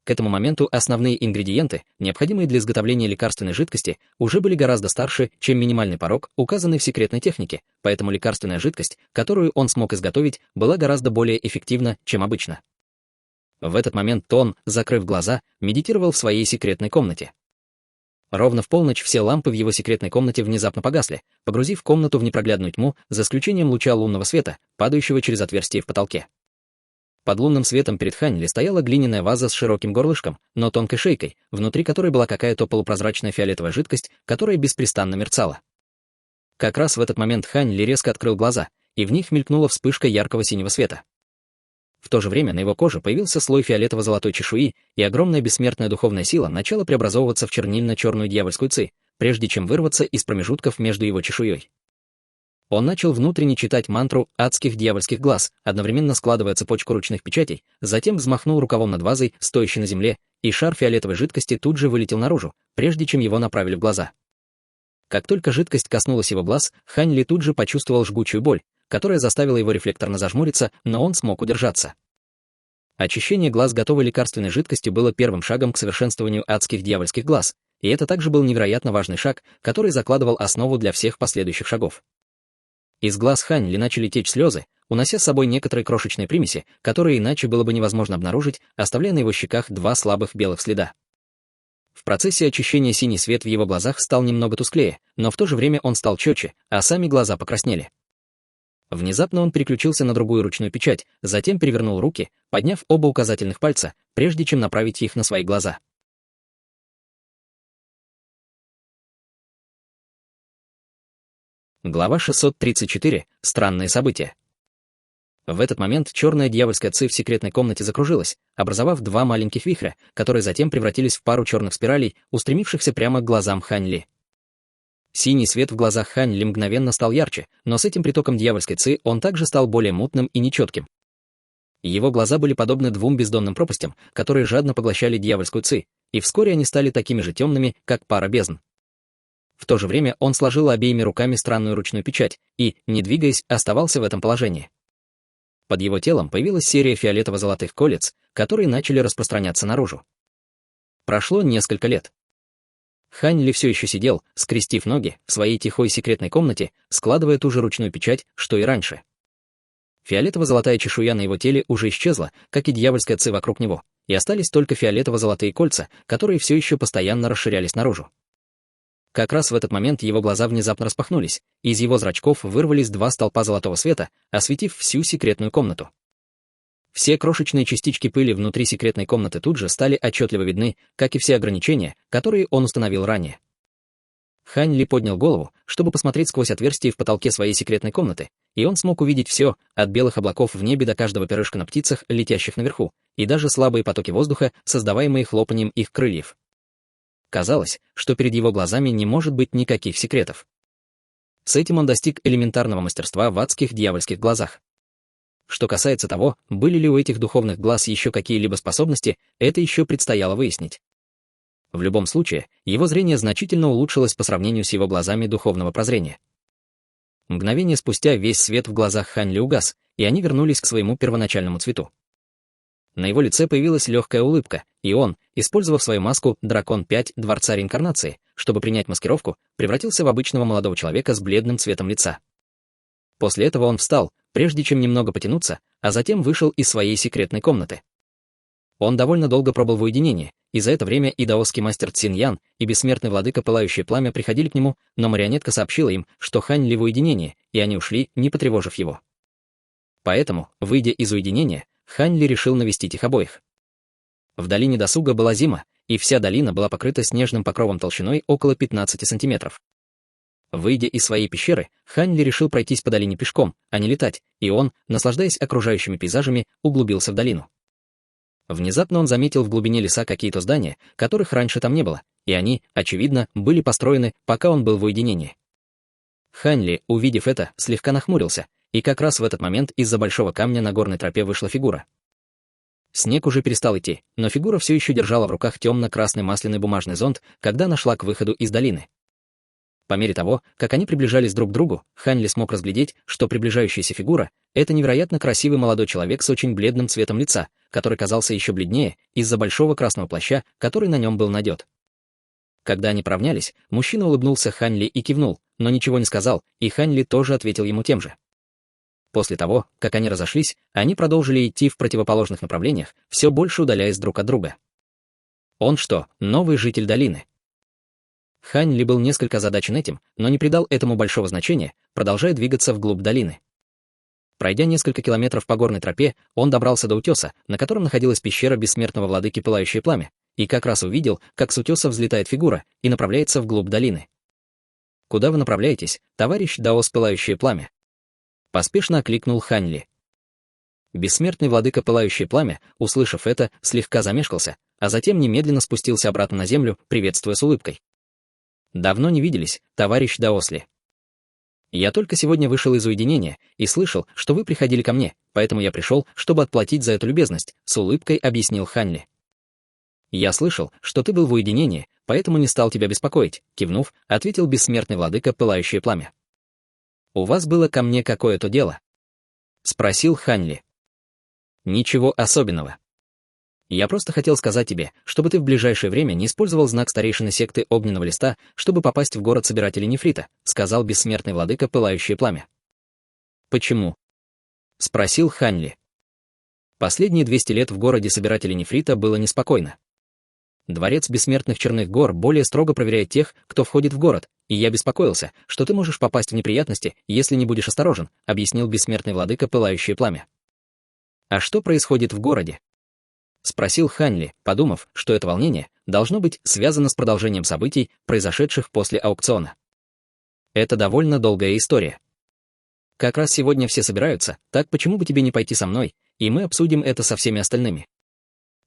Speaker 2: К этому моменту основные ингредиенты, необходимые для изготовления лекарственной жидкости, уже были гораздо старше, чем минимальный порог, указанный в секретной технике, поэтому лекарственная жидкость, которую он смог изготовить, была гораздо более эффективна, чем обычно. В этот момент он, закрыв глаза, медитировал в своей секретной комнате. Ровно в полночь все лампы в его секретной комнате внезапно погасли, погрузив комнату в непроглядную тьму, за исключением луча лунного света, падающего через отверстие в потолке. Под лунным светом перед Хань Ли стояла глиняная ваза с широким горлышком, но тонкой шейкой, внутри которой была какая-то полупрозрачная фиолетовая жидкость, которая беспрестанно мерцала. Как раз в этот момент Хань Ли резко открыл глаза, и в них мелькнула вспышка яркого синего света. В то же время на его коже появился слой фиолетово-золотой чешуи, и огромная бессмертная духовная сила начала преобразовываться в чернильно-черную дьявольскую ци, прежде чем вырваться из промежутков между его чешуей. Он начал внутренне читать мантру адских дьявольских глаз, одновременно складывая цепочку ручных печатей, затем взмахнул рукавом над вазой, стоящей на земле, и шар фиолетовой жидкости тут же вылетел наружу, прежде чем его направили в глаза. Как только жидкость коснулась его глаз, Хань Ли тут же почувствовал жгучую боль, которая заставила его рефлекторно зажмуриться, но он смог удержаться. Очищение глаз готовой лекарственной жидкостью было первым шагом к совершенствованию адских дьявольских глаз, и это также был невероятно важный шаг, который закладывал основу для всех последующих шагов. Из глаз Хань Ли начали течь слезы, унося с собой некоторые крошечные примеси, которые иначе было бы невозможно обнаружить, оставляя на его щеках 2 слабых белых следа. В процессе очищения синий свет в его глазах стал немного тусклее, но в то же время он стал четче, а сами глаза покраснели. Внезапно он переключился на другую ручную печать, затем перевернул руки, подняв оба указательных пальца, прежде чем направить их на свои глаза. Глава 634. Странные события. В этот момент черная дьявольская ци в секретной комнате закружилась, образовав 2 маленьких вихря, которые затем превратились в пару черных спиралей, устремившихся прямо к глазам Хань Ли. Синий свет в глазах Хань Ли мгновенно стал ярче, но с этим притоком дьявольской ци он также стал более мутным и нечетким. Его глаза были подобны 2 бездонным пропастям, которые жадно поглощали дьявольскую ци, и вскоре они стали такими же темными, как пара бездн. В то же время он сложил обеими руками странную ручную печать и, не двигаясь, оставался в этом положении. Под его телом появилась серия фиолетово-золотых колец, которые начали распространяться наружу. Прошло несколько лет. Хань Ли все еще сидел, скрестив ноги, в своей тихой секретной комнате, складывая ту же ручную печать, что и раньше. Фиолетово-золотая чешуя на его теле уже исчезла, как и дьявольская ци вокруг него, и остались только фиолетово-золотые кольца, которые все еще постоянно расширялись наружу. Как раз в этот момент его глаза внезапно распахнулись, и из его зрачков вырвались 2 столпа золотого света, осветив всю секретную комнату. Все крошечные частички пыли внутри секретной комнаты тут же стали отчетливо видны, как и все ограничения, которые он установил ранее. Хань Ли поднял голову, чтобы посмотреть сквозь отверстие в потолке своей секретной комнаты, и он смог увидеть все, от белых облаков в небе до каждого перышка на птицах, летящих наверху, и даже слабые потоки воздуха, создаваемые хлопанием их крыльев. Казалось, что перед его глазами не может быть никаких секретов. С этим он достиг элементарного мастерства в адских дьявольских глазах. Что касается того, были ли у этих духовных глаз еще какие-либо способности, это еще предстояло выяснить. В любом случае, его зрение значительно улучшилось по сравнению с его глазами духовного прозрения. Мгновение спустя весь свет в глазах Хань Ли угас, и они вернулись к своему первоначальному цвету. На его лице появилась легкая улыбка, и он, использовав свою маску «Дракон 5 Дворца Реинкарнации», чтобы принять маскировку, превратился в обычного молодого человека с бледным цветом лица. После этого он встал, прежде чем немного потянуться, а затем вышел из своей секретной комнаты. Он довольно долго пробыл в уединении, и за это время и даосский мастер Цин Ян, и бессмертный владыка Пылающее Пламя приходили к нему, но марионетка сообщила им, что Хань Ли в уединении, и они ушли, не потревожив его. Поэтому, выйдя из уединения, Хань Ли решил навестить их обоих. В долине досуга была зима, и вся долина была покрыта снежным покровом толщиной около 15 сантиметров. Выйдя из своей пещеры, Хань Ли решил пройтись по долине пешком, а не летать, и он, наслаждаясь окружающими пейзажами, углубился в долину. Внезапно он заметил в глубине леса какие-то здания, которых раньше там не было, и они, очевидно, были построены, пока он был в уединении. Хань Ли, увидев это, слегка нахмурился, и как раз в этот момент из-за большого камня на горной тропе вышла фигура. Снег уже перестал идти, но фигура все еще держала в руках темно-красный масляный бумажный зонт, когда она шла к выходу из долины. По мере того, как они приближались друг к другу, Хань Ли смог разглядеть, что приближающаяся фигура — это невероятно красивый молодой человек с очень бледным цветом лица, который казался еще бледнее из-за большого красного плаща, который на нем был надет. Когда они поравнялись, мужчина улыбнулся Хань Ли и кивнул, но ничего не сказал, и Хань Ли тоже ответил ему тем же. После того, как они разошлись, они продолжили идти в противоположных направлениях, все больше удаляясь друг от друга. Он что, новый житель долины? Хань Ли был несколько озадачен этим, но не придал этому большого значения, продолжая двигаться вглубь долины. Пройдя несколько километров по горной тропе, он добрался до утеса, на котором находилась пещера бессмертного владыки Пылающее Пламя, и как раз увидел, как с утеса взлетает фигура и направляется вглубь долины. «Куда вы направляетесь, товарищ Даос Пылающее Пламя?» Поспешно окликнул Хань Ли. Бессмертный владыка Пылающее Пламя, услышав это, слегка замешкался, а затем немедленно спустился обратно на землю, приветствуя с улыбкой. «Давно не виделись, товарищ Даосли. Я только сегодня вышел из уединения и слышал, что вы приходили ко мне, поэтому я пришел, чтобы отплатить за эту любезность», — с улыбкой объяснил Хань Ли. «Я слышал, что ты был в уединении, поэтому не стал тебя беспокоить», — кивнув, ответил бессмертный владыка Пылающее Пламя. «У вас было ко мне какое-то дело?» — спросил Хань Ли. «Ничего особенного. Я просто хотел сказать тебе, чтобы ты в ближайшее время не использовал знак старейшины секты Огненного Листа, чтобы попасть в город собирателей нефрита», — сказал бессмертный владыка Пылающее Пламя. «Почему?» — спросил Хань Ли. Последние 200 лет в городе собирателей нефрита было неспокойно. Дворец Бессмертных Черных Гор более строго проверяет тех, кто входит в город, и я беспокоился, что ты можешь попасть в неприятности, если не будешь осторожен», — объяснил бессмертный владыка Пылающее Пламя. «А что происходит в городе?» — спросил Хань Ли, подумав, что это волнение должно быть связано с продолжением событий, произошедших после аукциона. Это довольно долгая история. Как раз сегодня все собираются, так почему бы тебе не пойти со мной, и мы обсудим это со всеми остальными?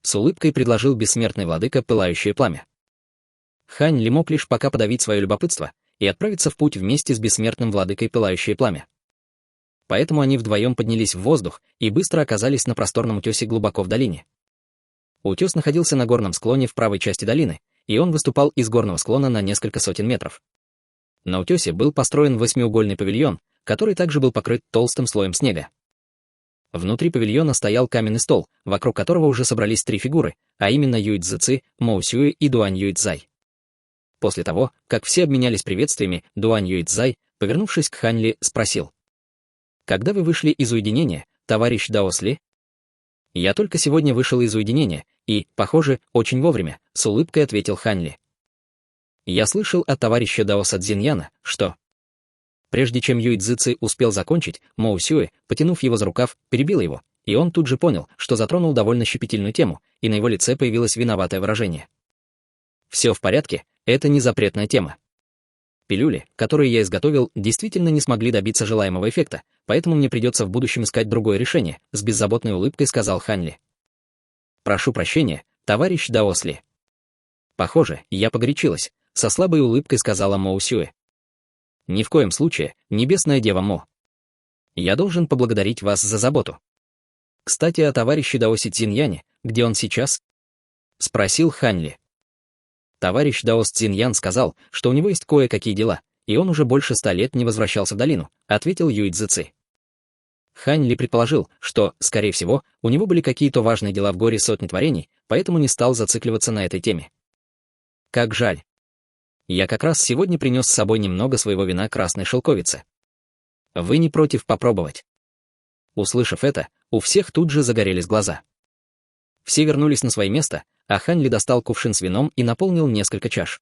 Speaker 2: С улыбкой предложил бессмертный владыка Пылающее Пламя. Хань Ли мог лишь пока подавить свое любопытство и отправиться в путь вместе с бессмертным владыкой Пылающее Пламя. Поэтому они вдвоем поднялись в воздух и быстро оказались на просторном утесе глубоко в долине. Утес находился на горном склоне в правой части долины, и он выступал из горного склона на несколько сотен метров. На утесе был построен восьмиугольный павильон, который также был покрыт толстым слоем снега. Внутри павильона стоял каменный стол, вокруг которого уже собрались 3 фигуры, а именно Юй Цзэци, Моу Сюэ и Дуань Юйцзай. После того, как все обменялись приветствиями, Дуань Юйцзай, повернувшись к Хань Ли, спросил: «Когда вы вышли из уединения, товарищ Даосли?» «Я только сегодня вышел из уединения, и, похоже, очень вовремя», — с улыбкой ответил Хань Ли. «Я слышал от товарища Даоса Цзиньяна, что...» Прежде чем Юй Цзэци успел закончить, Моу Сюэ, потянув его за рукав, перебил его, и он тут же понял, что затронул довольно щепетильную тему, и на его лице появилось виноватое выражение. «Все в порядке, это не запретная тема. Пилюли, которые я изготовил, действительно не смогли добиться желаемого эффекта, поэтому мне придется в будущем искать другое решение», — с беззаботной улыбкой сказал Хань Ли. «Прошу прощения, товарищ Даосли». «Похоже, я погорячилась», — со слабой улыбкой сказала Моу Сюэ. «Ни в коем случае, небесная дева Мо. Я должен поблагодарить вас за заботу. Кстати, о товарище Даосе Цзиньяне, где он сейчас?» — спросил Хань Ли. Товарищ Даос Цзиньян сказал, что у него есть кое-какие дела, и он уже больше 100 лет не возвращался в долину, ответил Юй Цзэци. Хань Ли предположил, что, скорее всего, у него были какие-то важные дела в горе сотни творений, поэтому не стал зацикливаться на этой теме. Как жаль. Я как раз сегодня принес с собой немного своего вина красной шелковицы. Вы не против попробовать?» Услышав это, у всех тут же загорелись глаза. Все вернулись на свое место, а Хань Ли достал кувшин с вином и наполнил несколько чаш.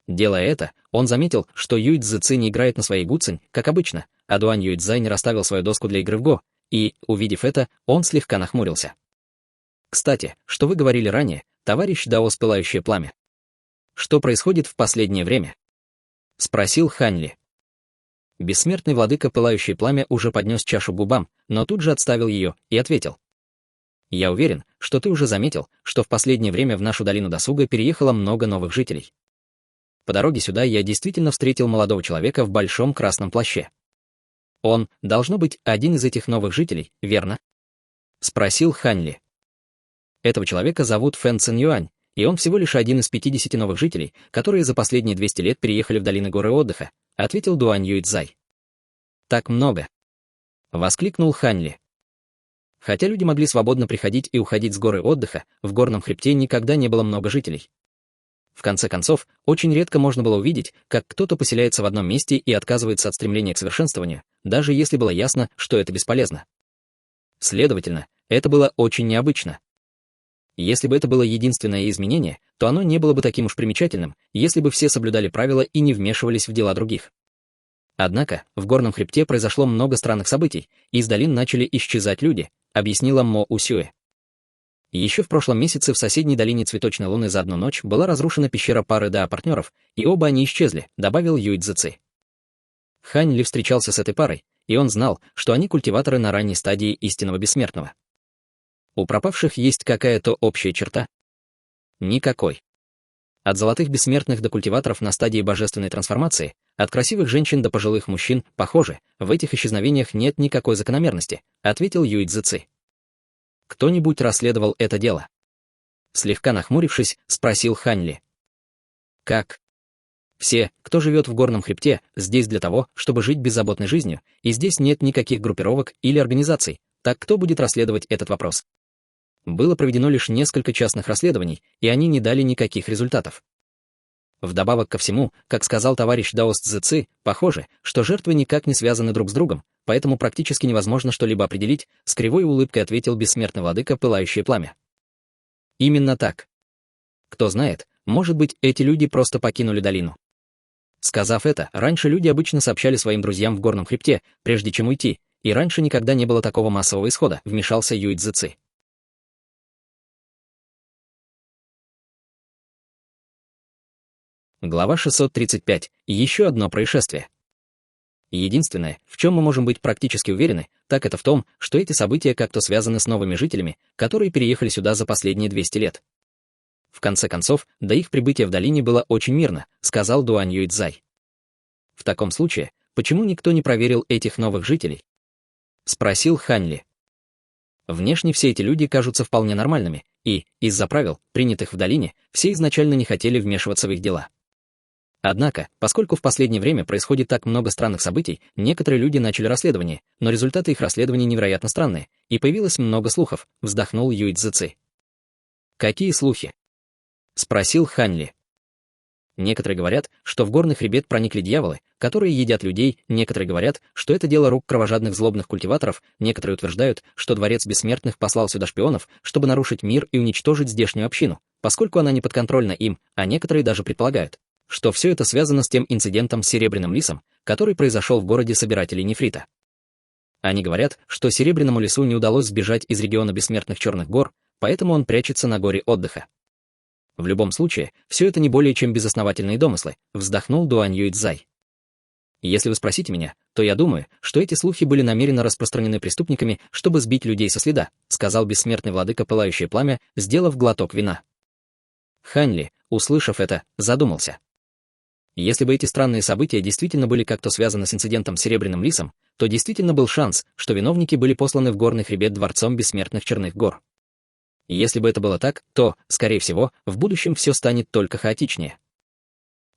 Speaker 2: Делая это, он заметил, что Юй Цзэци не играет на своей гуцинь, как обычно, а Дуань Юйцзай не расставил свою доску для игры в го, и, увидев это, он слегка нахмурился. «Кстати, что вы говорили ранее, товарищ Даос Пылающее Пламя? Что происходит в последнее время?» — спросил Хань Ли. Бессмертный владыка Пылающее Пламя уже поднес чашу к губам, но тут же отставил ее и ответил: «Я уверен, что ты уже заметил, что в последнее время в нашу долину досуга переехало много новых жителей. По дороге сюда я действительно встретил молодого человека в большом красном плаще. Он, должно быть, один из этих новых жителей, верно?» — спросил Хань Ли. «Этого человека зовут Фэн Цин Юань, и он всего лишь один из 50 новых жителей, которые за последние 200 лет переехали в долины горы отдыха», — ответил Дуань Юйцзай. «Так много!» — воскликнул Хань Ли. Хотя люди могли свободно приходить и уходить с горы отдыха, в горном хребте никогда не было много жителей. В конце концов, очень редко можно было увидеть, как кто-то поселяется в одном месте и отказывается от стремления к совершенствованию, даже если было ясно, что это бесполезно. Следовательно, это было очень необычно. Если бы это было единственное изменение, то оно не было бы таким уж примечательным, если бы все соблюдали правила и не вмешивались в дела других. Однако, в горном хребте произошло много странных событий, и из долин начали исчезать люди, объяснила Мо Усюэ. Еще в прошлом месяце в соседней долине Цветочной Луны за одну ночь была разрушена пещера пары Да-партнеров, и оба они исчезли, добавил Юй Цзэци. Хань Ли встречался с этой парой, и он знал, что они культиваторы на ранней стадии истинного бессмертного. У пропавших есть какая-то общая черта? Никакой. От золотых бессмертных до культиваторов на стадии божественной трансформации, от красивых женщин до пожилых мужчин, похоже, в этих исчезновениях нет никакой закономерности, ответил Юй Цзэци. Кто-нибудь расследовал это дело? Слегка нахмурившись, спросил Хань Ли. Как? Все, кто живет в горном хребте, здесь для того, чтобы жить беззаботной жизнью, и здесь нет никаких группировок или организаций. Так кто будет расследовать этот вопрос? Было проведено лишь несколько частных расследований, и они не дали никаких результатов. Вдобавок ко всему, как сказал товарищ Дао Цзэци, похоже, что жертвы никак не связаны друг с другом, поэтому практически невозможно что-либо определить, с кривой улыбкой ответил бессмертный владыка Пылающее Пламя. Именно так. Кто знает, может быть, эти люди просто покинули долину. Сказав это, раньше люди обычно сообщали своим друзьям в горном хребте, прежде чем уйти, и раньше никогда не было такого массового исхода, вмешался Юй Цзэци. Глава 635. Еще одно происшествие. Единственное, в чем мы можем быть практически уверены, так это в том, что эти события как-то связаны с новыми жителями, которые переехали сюда за последние 200 лет. В конце концов, до их прибытия в долине было очень мирно, сказал Дуань Юйцзай. В таком случае, почему никто не проверил этих новых жителей? Спросил Хань Ли. Внешне все эти люди кажутся вполне нормальными, и, из-за правил, принятых в долине, все изначально не хотели вмешиваться в их дела. Однако, поскольку в последнее время происходит так много странных событий, некоторые люди начали расследование, но результаты их расследований невероятно странные, и появилось много слухов, вздохнул Юй Цзэци. Какие слухи? Спросил Хань Ли. Некоторые говорят, что в горный хребет проникли дьяволы, которые едят людей, некоторые говорят, что это дело рук кровожадных злобных культиваторов, некоторые утверждают, что дворец бессмертных послал сюда шпионов, чтобы нарушить мир и уничтожить здешнюю общину, поскольку она не подконтрольна им, а некоторые даже предполагают, что все это связано с тем инцидентом с Серебряным лисом, который произошел в городе собирателей нефрита. Они говорят, что Серебряному лису не удалось сбежать из региона бессмертных Черных гор, поэтому он прячется на горе отдыха. В любом случае, все это не более чем безосновательные домыслы, вздохнул Дуань Юйцзай. Если вы спросите меня, то я думаю, что эти слухи были намеренно распространены преступниками, чтобы сбить людей со следа, сказал бессмертный владыка Пылающее Пламя, сделав глоток вина. Хань Ли, услышав это, задумался. Если бы эти странные события действительно были как-то связаны с инцидентом с Серебряным лисом, то действительно был шанс, что виновники были посланы в горный хребет дворцом бессмертных Черных гор. Если бы это было так, то, скорее всего, в будущем все станет только хаотичнее.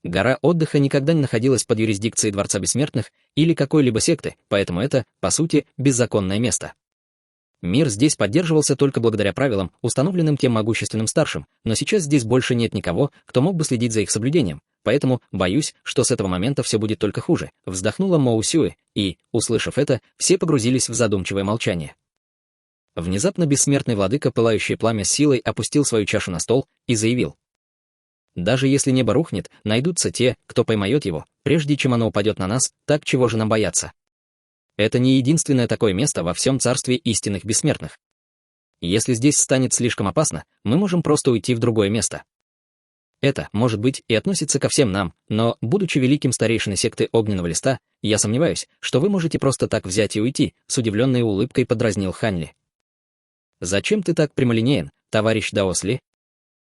Speaker 2: Гора отдыха никогда не находилась под юрисдикцией Дворца Бессмертных или какой-либо секты, поэтому это, по сути, беззаконное место. Мир здесь поддерживался только благодаря правилам, установленным тем могущественным старшим, но сейчас здесь больше нет никого, кто мог бы следить за их соблюдением, поэтому, боюсь, что с этого момента все будет только хуже, вздохнула Мо Усюэ, и, услышав это, все погрузились в задумчивое молчание. Внезапно бессмертный владыка Пылающее Пламя с силой опустил свою чашу на стол и заявил. Даже если небо рухнет, найдутся те, кто поймает его, прежде чем оно упадет на нас, так чего же нам бояться? Это не единственное такое место во всем царстве истинных бессмертных. Если здесь станет слишком опасно, мы можем просто уйти в другое место. Это, может быть, и относится ко всем нам, но, будучи великим старейшиной секты Огненного Листа, я сомневаюсь, что вы можете просто так взять и уйти, с удивленной улыбкой подразнил Хань Ли. «Зачем ты так прямолинеен, товарищ Даос Ли?»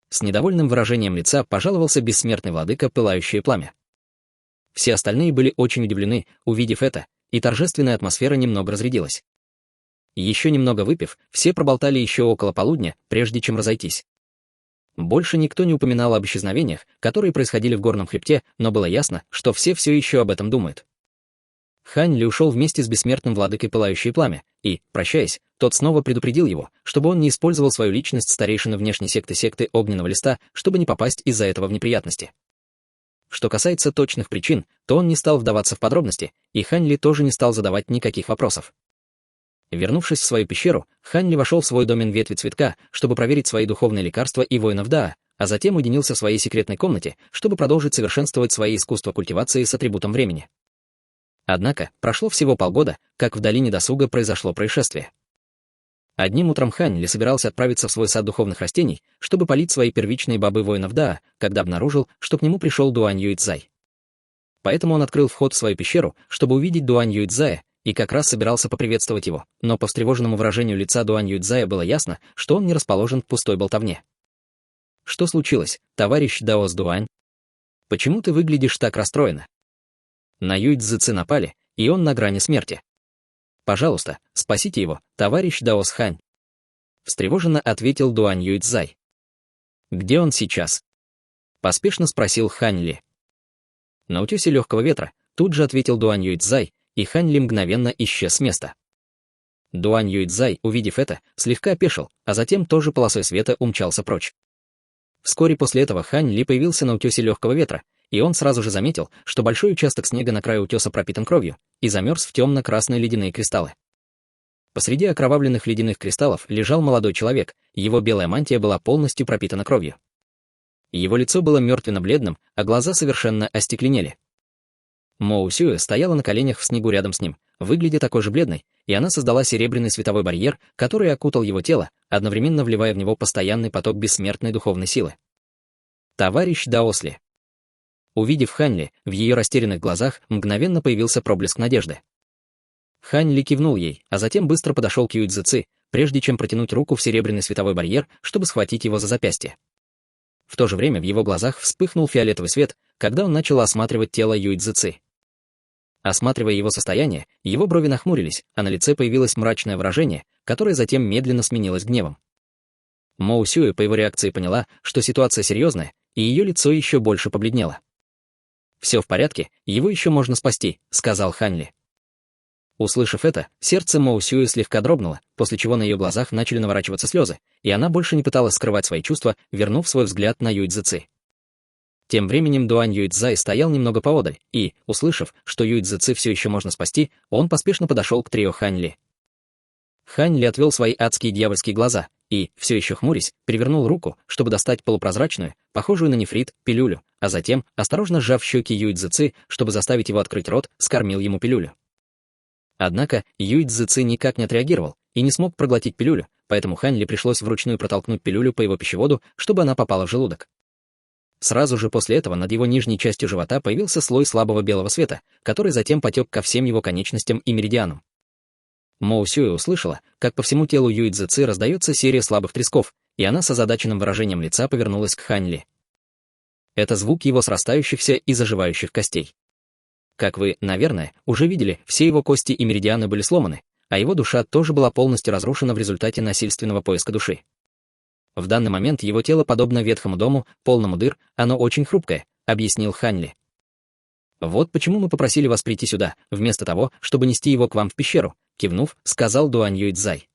Speaker 2: С недовольным выражением лица пожаловался бессмертный владыка Пылающее Пламя. Все остальные были очень удивлены, увидев это, и торжественная атмосфера немного разрядилась. Еще немного выпив, все проболтали еще около полудня, прежде чем разойтись. Больше никто не упоминал об исчезновениях, которые происходили в горном хребте, но было ясно, что все еще об этом думают. Хань Ли ушел вместе с бессмертным владыкой Пылающее Пламя, и, прощаясь, тот снова предупредил его, чтобы он не использовал свою личность старейшины внешней секты Огненного Листа, чтобы не попасть из-за этого в неприятности. Что касается точных причин, то он не стал вдаваться в подробности, и Хань Ли тоже не стал задавать никаких вопросов. Вернувшись в свою пещеру, Хань Ли вошел в свой домен ветви цветка, чтобы проверить свои духовные лекарства и воинов Даа, а затем уединился в своей секретной комнате, чтобы продолжить совершенствовать свои искусства культивации с атрибутом времени. Однако, прошло всего полгода, как в долине досуга произошло происшествие. Одним утром Хань Ли собирался отправиться в свой сад духовных растений, чтобы полить свои первичные бобы воинов Даа, когда обнаружил, что к нему пришел Дуань Юйцзай. Поэтому он открыл вход в свою пещеру, чтобы увидеть Дуань Юйцзая, и как раз собирался поприветствовать его, но по встревоженному выражению лица Дуань Юйцзая было ясно, что он не расположен к пустой болтовне. «Что случилось, товарищ Даос Дуань? Почему ты выглядишь так расстроенно? На Юйцзы напали, и он на грани смерти. Пожалуйста, спасите его, товарищ Даос Хань», — встревоженно ответил Дуань Юйцзай. «Где он сейчас?» — поспешно спросил Хань Ли. «На утесе легкого ветра», — тут же ответил Дуань Юйцзай, и Хань Ли мгновенно исчез с места. Дуань Юйцзай, увидев это, слегка опешил, а затем тоже полосой света умчался прочь. Вскоре после этого Хань Ли появился на утесе легкого ветра, и он сразу же заметил, что большой участок снега на краю утеса пропитан кровью и замерз в темно-красные ледяные кристаллы. Посреди окровавленных ледяных кристаллов лежал молодой человек, его белая мантия была полностью пропитана кровью. Его лицо было мертвенно-бледным, а глаза совершенно остекленели. Моу Сюэ стояла на коленях в снегу рядом с ним, выглядя такой же бледной, и она создала серебряный световой барьер, который окутал его тело, одновременно вливая в него постоянный поток бессмертной духовной силы. «Товарищ Даосли». Увидев Хань Ли, в ее растерянных глазах мгновенно появился проблеск надежды. Хань Ли кивнул ей, а затем быстро подошел к Юйцзы, прежде чем протянуть руку в серебряный световой барьер, чтобы схватить его за запястье. В то же время в его глазах вспыхнул фиолетовый свет, когда он начал осматривать тело Юйцзы. Осматривая его состояние, его брови нахмурились, а на лице появилось мрачное выражение, которое затем медленно сменилось гневом. Моу Сюэ по его реакции поняла, что ситуация серьезная, и ее лицо еще больше побледнело. «Все в порядке, его еще можно спасти», — сказал Хань Ли. Услышав это, сердце Моу Сюэ слегка дрогнуло, после чего на ее глазах начали наворачиваться слезы, и она больше не пыталась скрывать свои чувства, вернув свой взгляд на Юйцзы. Тем временем Дуань Юйцзай стоял немного поодаль, и, услышав, что Юйцзы все еще можно спасти, он поспешно подошел к трио Хань Ли. Хань Ли отвел свои адские дьявольские глаза и, все еще хмурясь, перевернул руку, чтобы достать полупрозрачную, похожую на нефрит, пилюлю, а затем, осторожно сжав щеки Юйцзы, чтобы заставить его открыть рот, скормил ему пилюлю. Однако Юйцзы никак не отреагировал и не смог проглотить пилюлю, поэтому Хань Ли пришлось вручную протолкнуть пилюлю по его пищеводу, чтобы она попала в желудок. Сразу же после этого над его нижней частью живота появился слой слабого белого света, который затем потек ко всем его конечностям и меридианам. Моу Сюэ услышала, как по всему телу Юйцзы раздается серия слабых тресков, и она с озадаченным выражением лица повернулась к Хань Ли. Это звук его срастающихся и заживающих костей. Как вы, наверное, уже видели, все его кости и меридианы были сломаны, а его душа тоже была полностью разрушена в результате насильственного поиска души. В данный момент его тело подобно ветхому дому, полному дыр, оно очень хрупкое, объяснил Хань Ли. Вот почему мы попросили вас прийти сюда, вместо того, чтобы нести его к вам в пещеру, кивнув, сказал Дуань Юйцзай.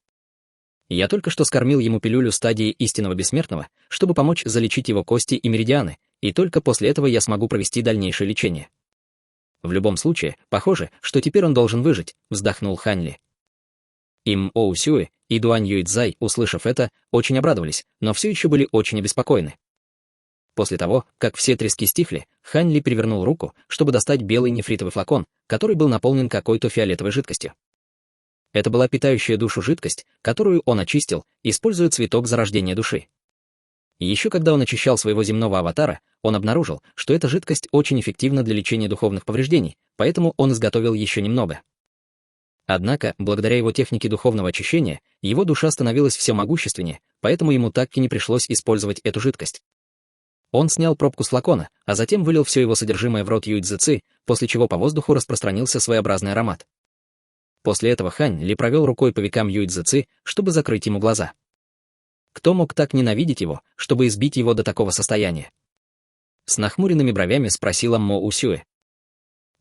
Speaker 2: Я только что скормил ему пилюлю стадии истинного бессмертного, чтобы помочь залечить его кости и меридианы, и только после этого я смогу провести дальнейшее лечение. В любом случае, похоже, что теперь он должен выжить, вздохнул Хань Ли. Моу Сюэ и Дуань Юйцзай, услышав это, очень обрадовались, но все еще были очень обеспокоены. После того, как все трески стихли, Хань Ли перевернул руку, чтобы достать белый нефритовый флакон, который был наполнен какой-то фиолетовой жидкостью. Это была питающая душу жидкость, которую он очистил, используя цветок зарождения души. Еще когда он очищал своего земного аватара, он обнаружил, что эта жидкость очень эффективна для лечения духовных повреждений, поэтому он изготовил еще немного. Однако, благодаря его технике духовного очищения, его душа становилась все могущественнее, поэтому ему так и не пришлось использовать эту жидкость. Он снял пробку с флакона, а затем вылил все его содержимое в рот Юйцзы, после чего по воздуху распространился своеобразный аромат. После этого Хань Ли провел рукой по векам Юйцзы, чтобы закрыть ему глаза. Кто мог так ненавидеть его, чтобы избить его до такого состояния? С нахмуренными бровями спросила Моу Сюэ.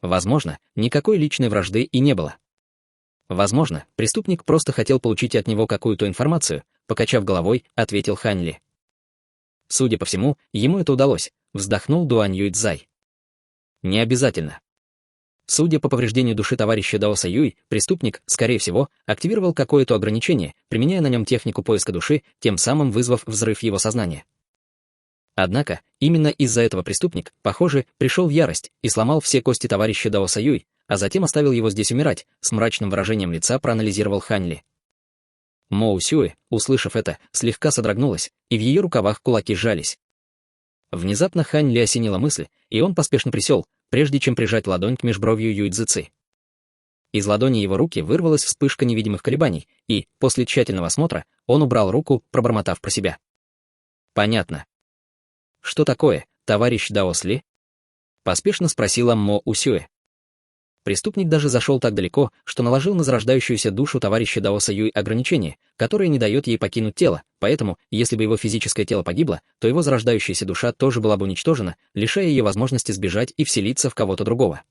Speaker 2: Возможно, никакой личной вражды и не было. Возможно, преступник просто хотел получить от него какую-то информацию, покачав головой, ответил Хань Ли. Судя по всему, ему это удалось, вздохнул Дуань Юйцзай. Не обязательно. Судя по повреждению души товарища Даоса Юй, преступник, скорее всего, активировал какое-то ограничение, применяя на нем технику поиска души, тем самым вызвав взрыв его сознания. Однако, именно из-за этого преступник, похоже, пришел в ярость и сломал все кости товарища Даоса Юй, а затем оставил его здесь умирать, с мрачным выражением лица проанализировал Хань Ли. Мо Усюэ, услышав это, слегка содрогнулась, и в ее рукавах кулаки сжались. Внезапно Хань Ли осенила мысль, и он поспешно присел, прежде чем прижать ладонь к межбровью Юй Цзыци. Из ладони его руки вырвалась вспышка невидимых колебаний, и, после тщательного осмотра, он убрал руку, пробормотав про себя. «Понятно». «Что такое, товарищ Даос Ли?» — поспешно спросила Мо Усюэ. Преступник даже зашел так далеко, что наложил на зарождающуюся душу товарища Даоса Юй ограничение, которое не дает ей покинуть тело, поэтому, если бы его физическое тело погибло, то его зарождающаяся душа тоже была бы уничтожена, лишая ее возможности сбежать и вселиться в кого-то другого.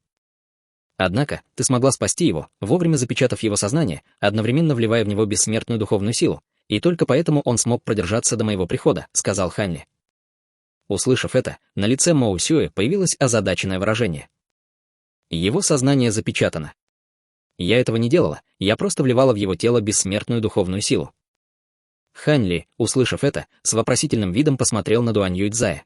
Speaker 2: Однако, ты смогла спасти его, вовремя запечатав его сознание, одновременно вливая в него бессмертную духовную силу, и только поэтому он смог продержаться до моего прихода, сказал Хань Ли. Услышав это, на лице Мо Усюэ появилось озадаченное выражение. Его сознание запечатано. Я этого не делала, я просто вливала в его тело бессмертную духовную силу. Хань Ли, услышав это, с вопросительным видом посмотрел на Дуань Юйцзая.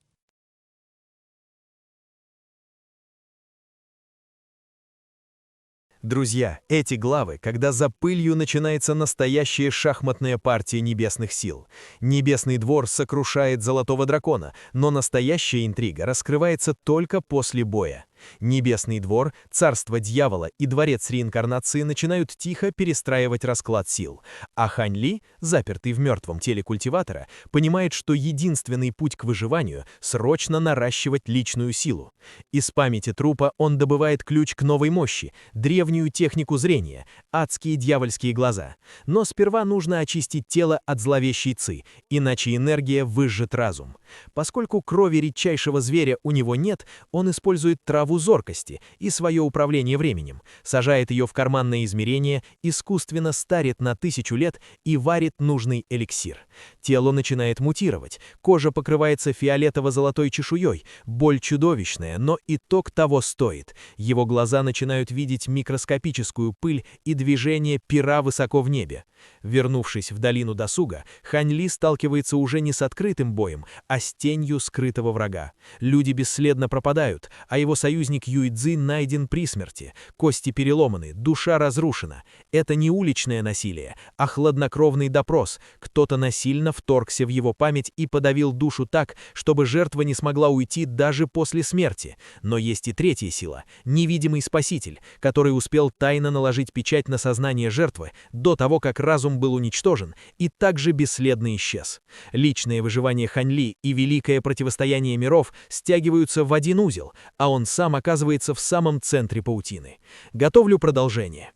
Speaker 1: Друзья, эти главы, когда за пылью начинается настоящая шахматная партия небесных сил. Небесный двор сокрушает Золотого Дракона, но настоящая интрига раскрывается только после боя. Небесный двор, царство дьявола и дворец реинкарнации начинают тихо перестраивать расклад сил, а Хань Ли, запертый в мертвом теле культиватора, понимает, что единственный путь к выживанию — срочно наращивать личную силу. Из памяти трупа он добывает ключ к новой мощи, древнюю технику зрения, адские дьявольские глаза. Но сперва нужно очистить тело от зловещей ци, иначе энергия выжжет разум. Поскольку крови редчайшего зверя у него нет, он использует траву зоркости и свое управление временем, сажает ее в карманное измерение, искусственно старит на 1000 лет и варит нужный эликсир. Тело начинает мутировать, кожа покрывается фиолетово-золотой чешуей, боль чудовищная, но итог того стоит. Его глаза начинают видеть микроскопическую пыль и движение пера высоко в небе. Вернувшись в долину досуга, Хань Ли сталкивается уже не с открытым боем, а с тенью скрытого врага. Люди бесследно пропадают, а его союзник Юй Цзи найден при смерти, кости переломаны, душа разрушена. Это не уличное насилие, а хладнокровный допрос. Кто-то насильно вторгся в его память и подавил душу так, чтобы жертва не смогла уйти даже после смерти. Но есть и третья сила, невидимый спаситель, который успел тайно наложить печать на сознание жертвы до того, как разум был уничтожен и также бесследно исчез. Личное выживание Хань Ли и великое противостояние миров стягиваются в один узел, а он сам оказывается в самом центре паутины. Готовлю продолжение.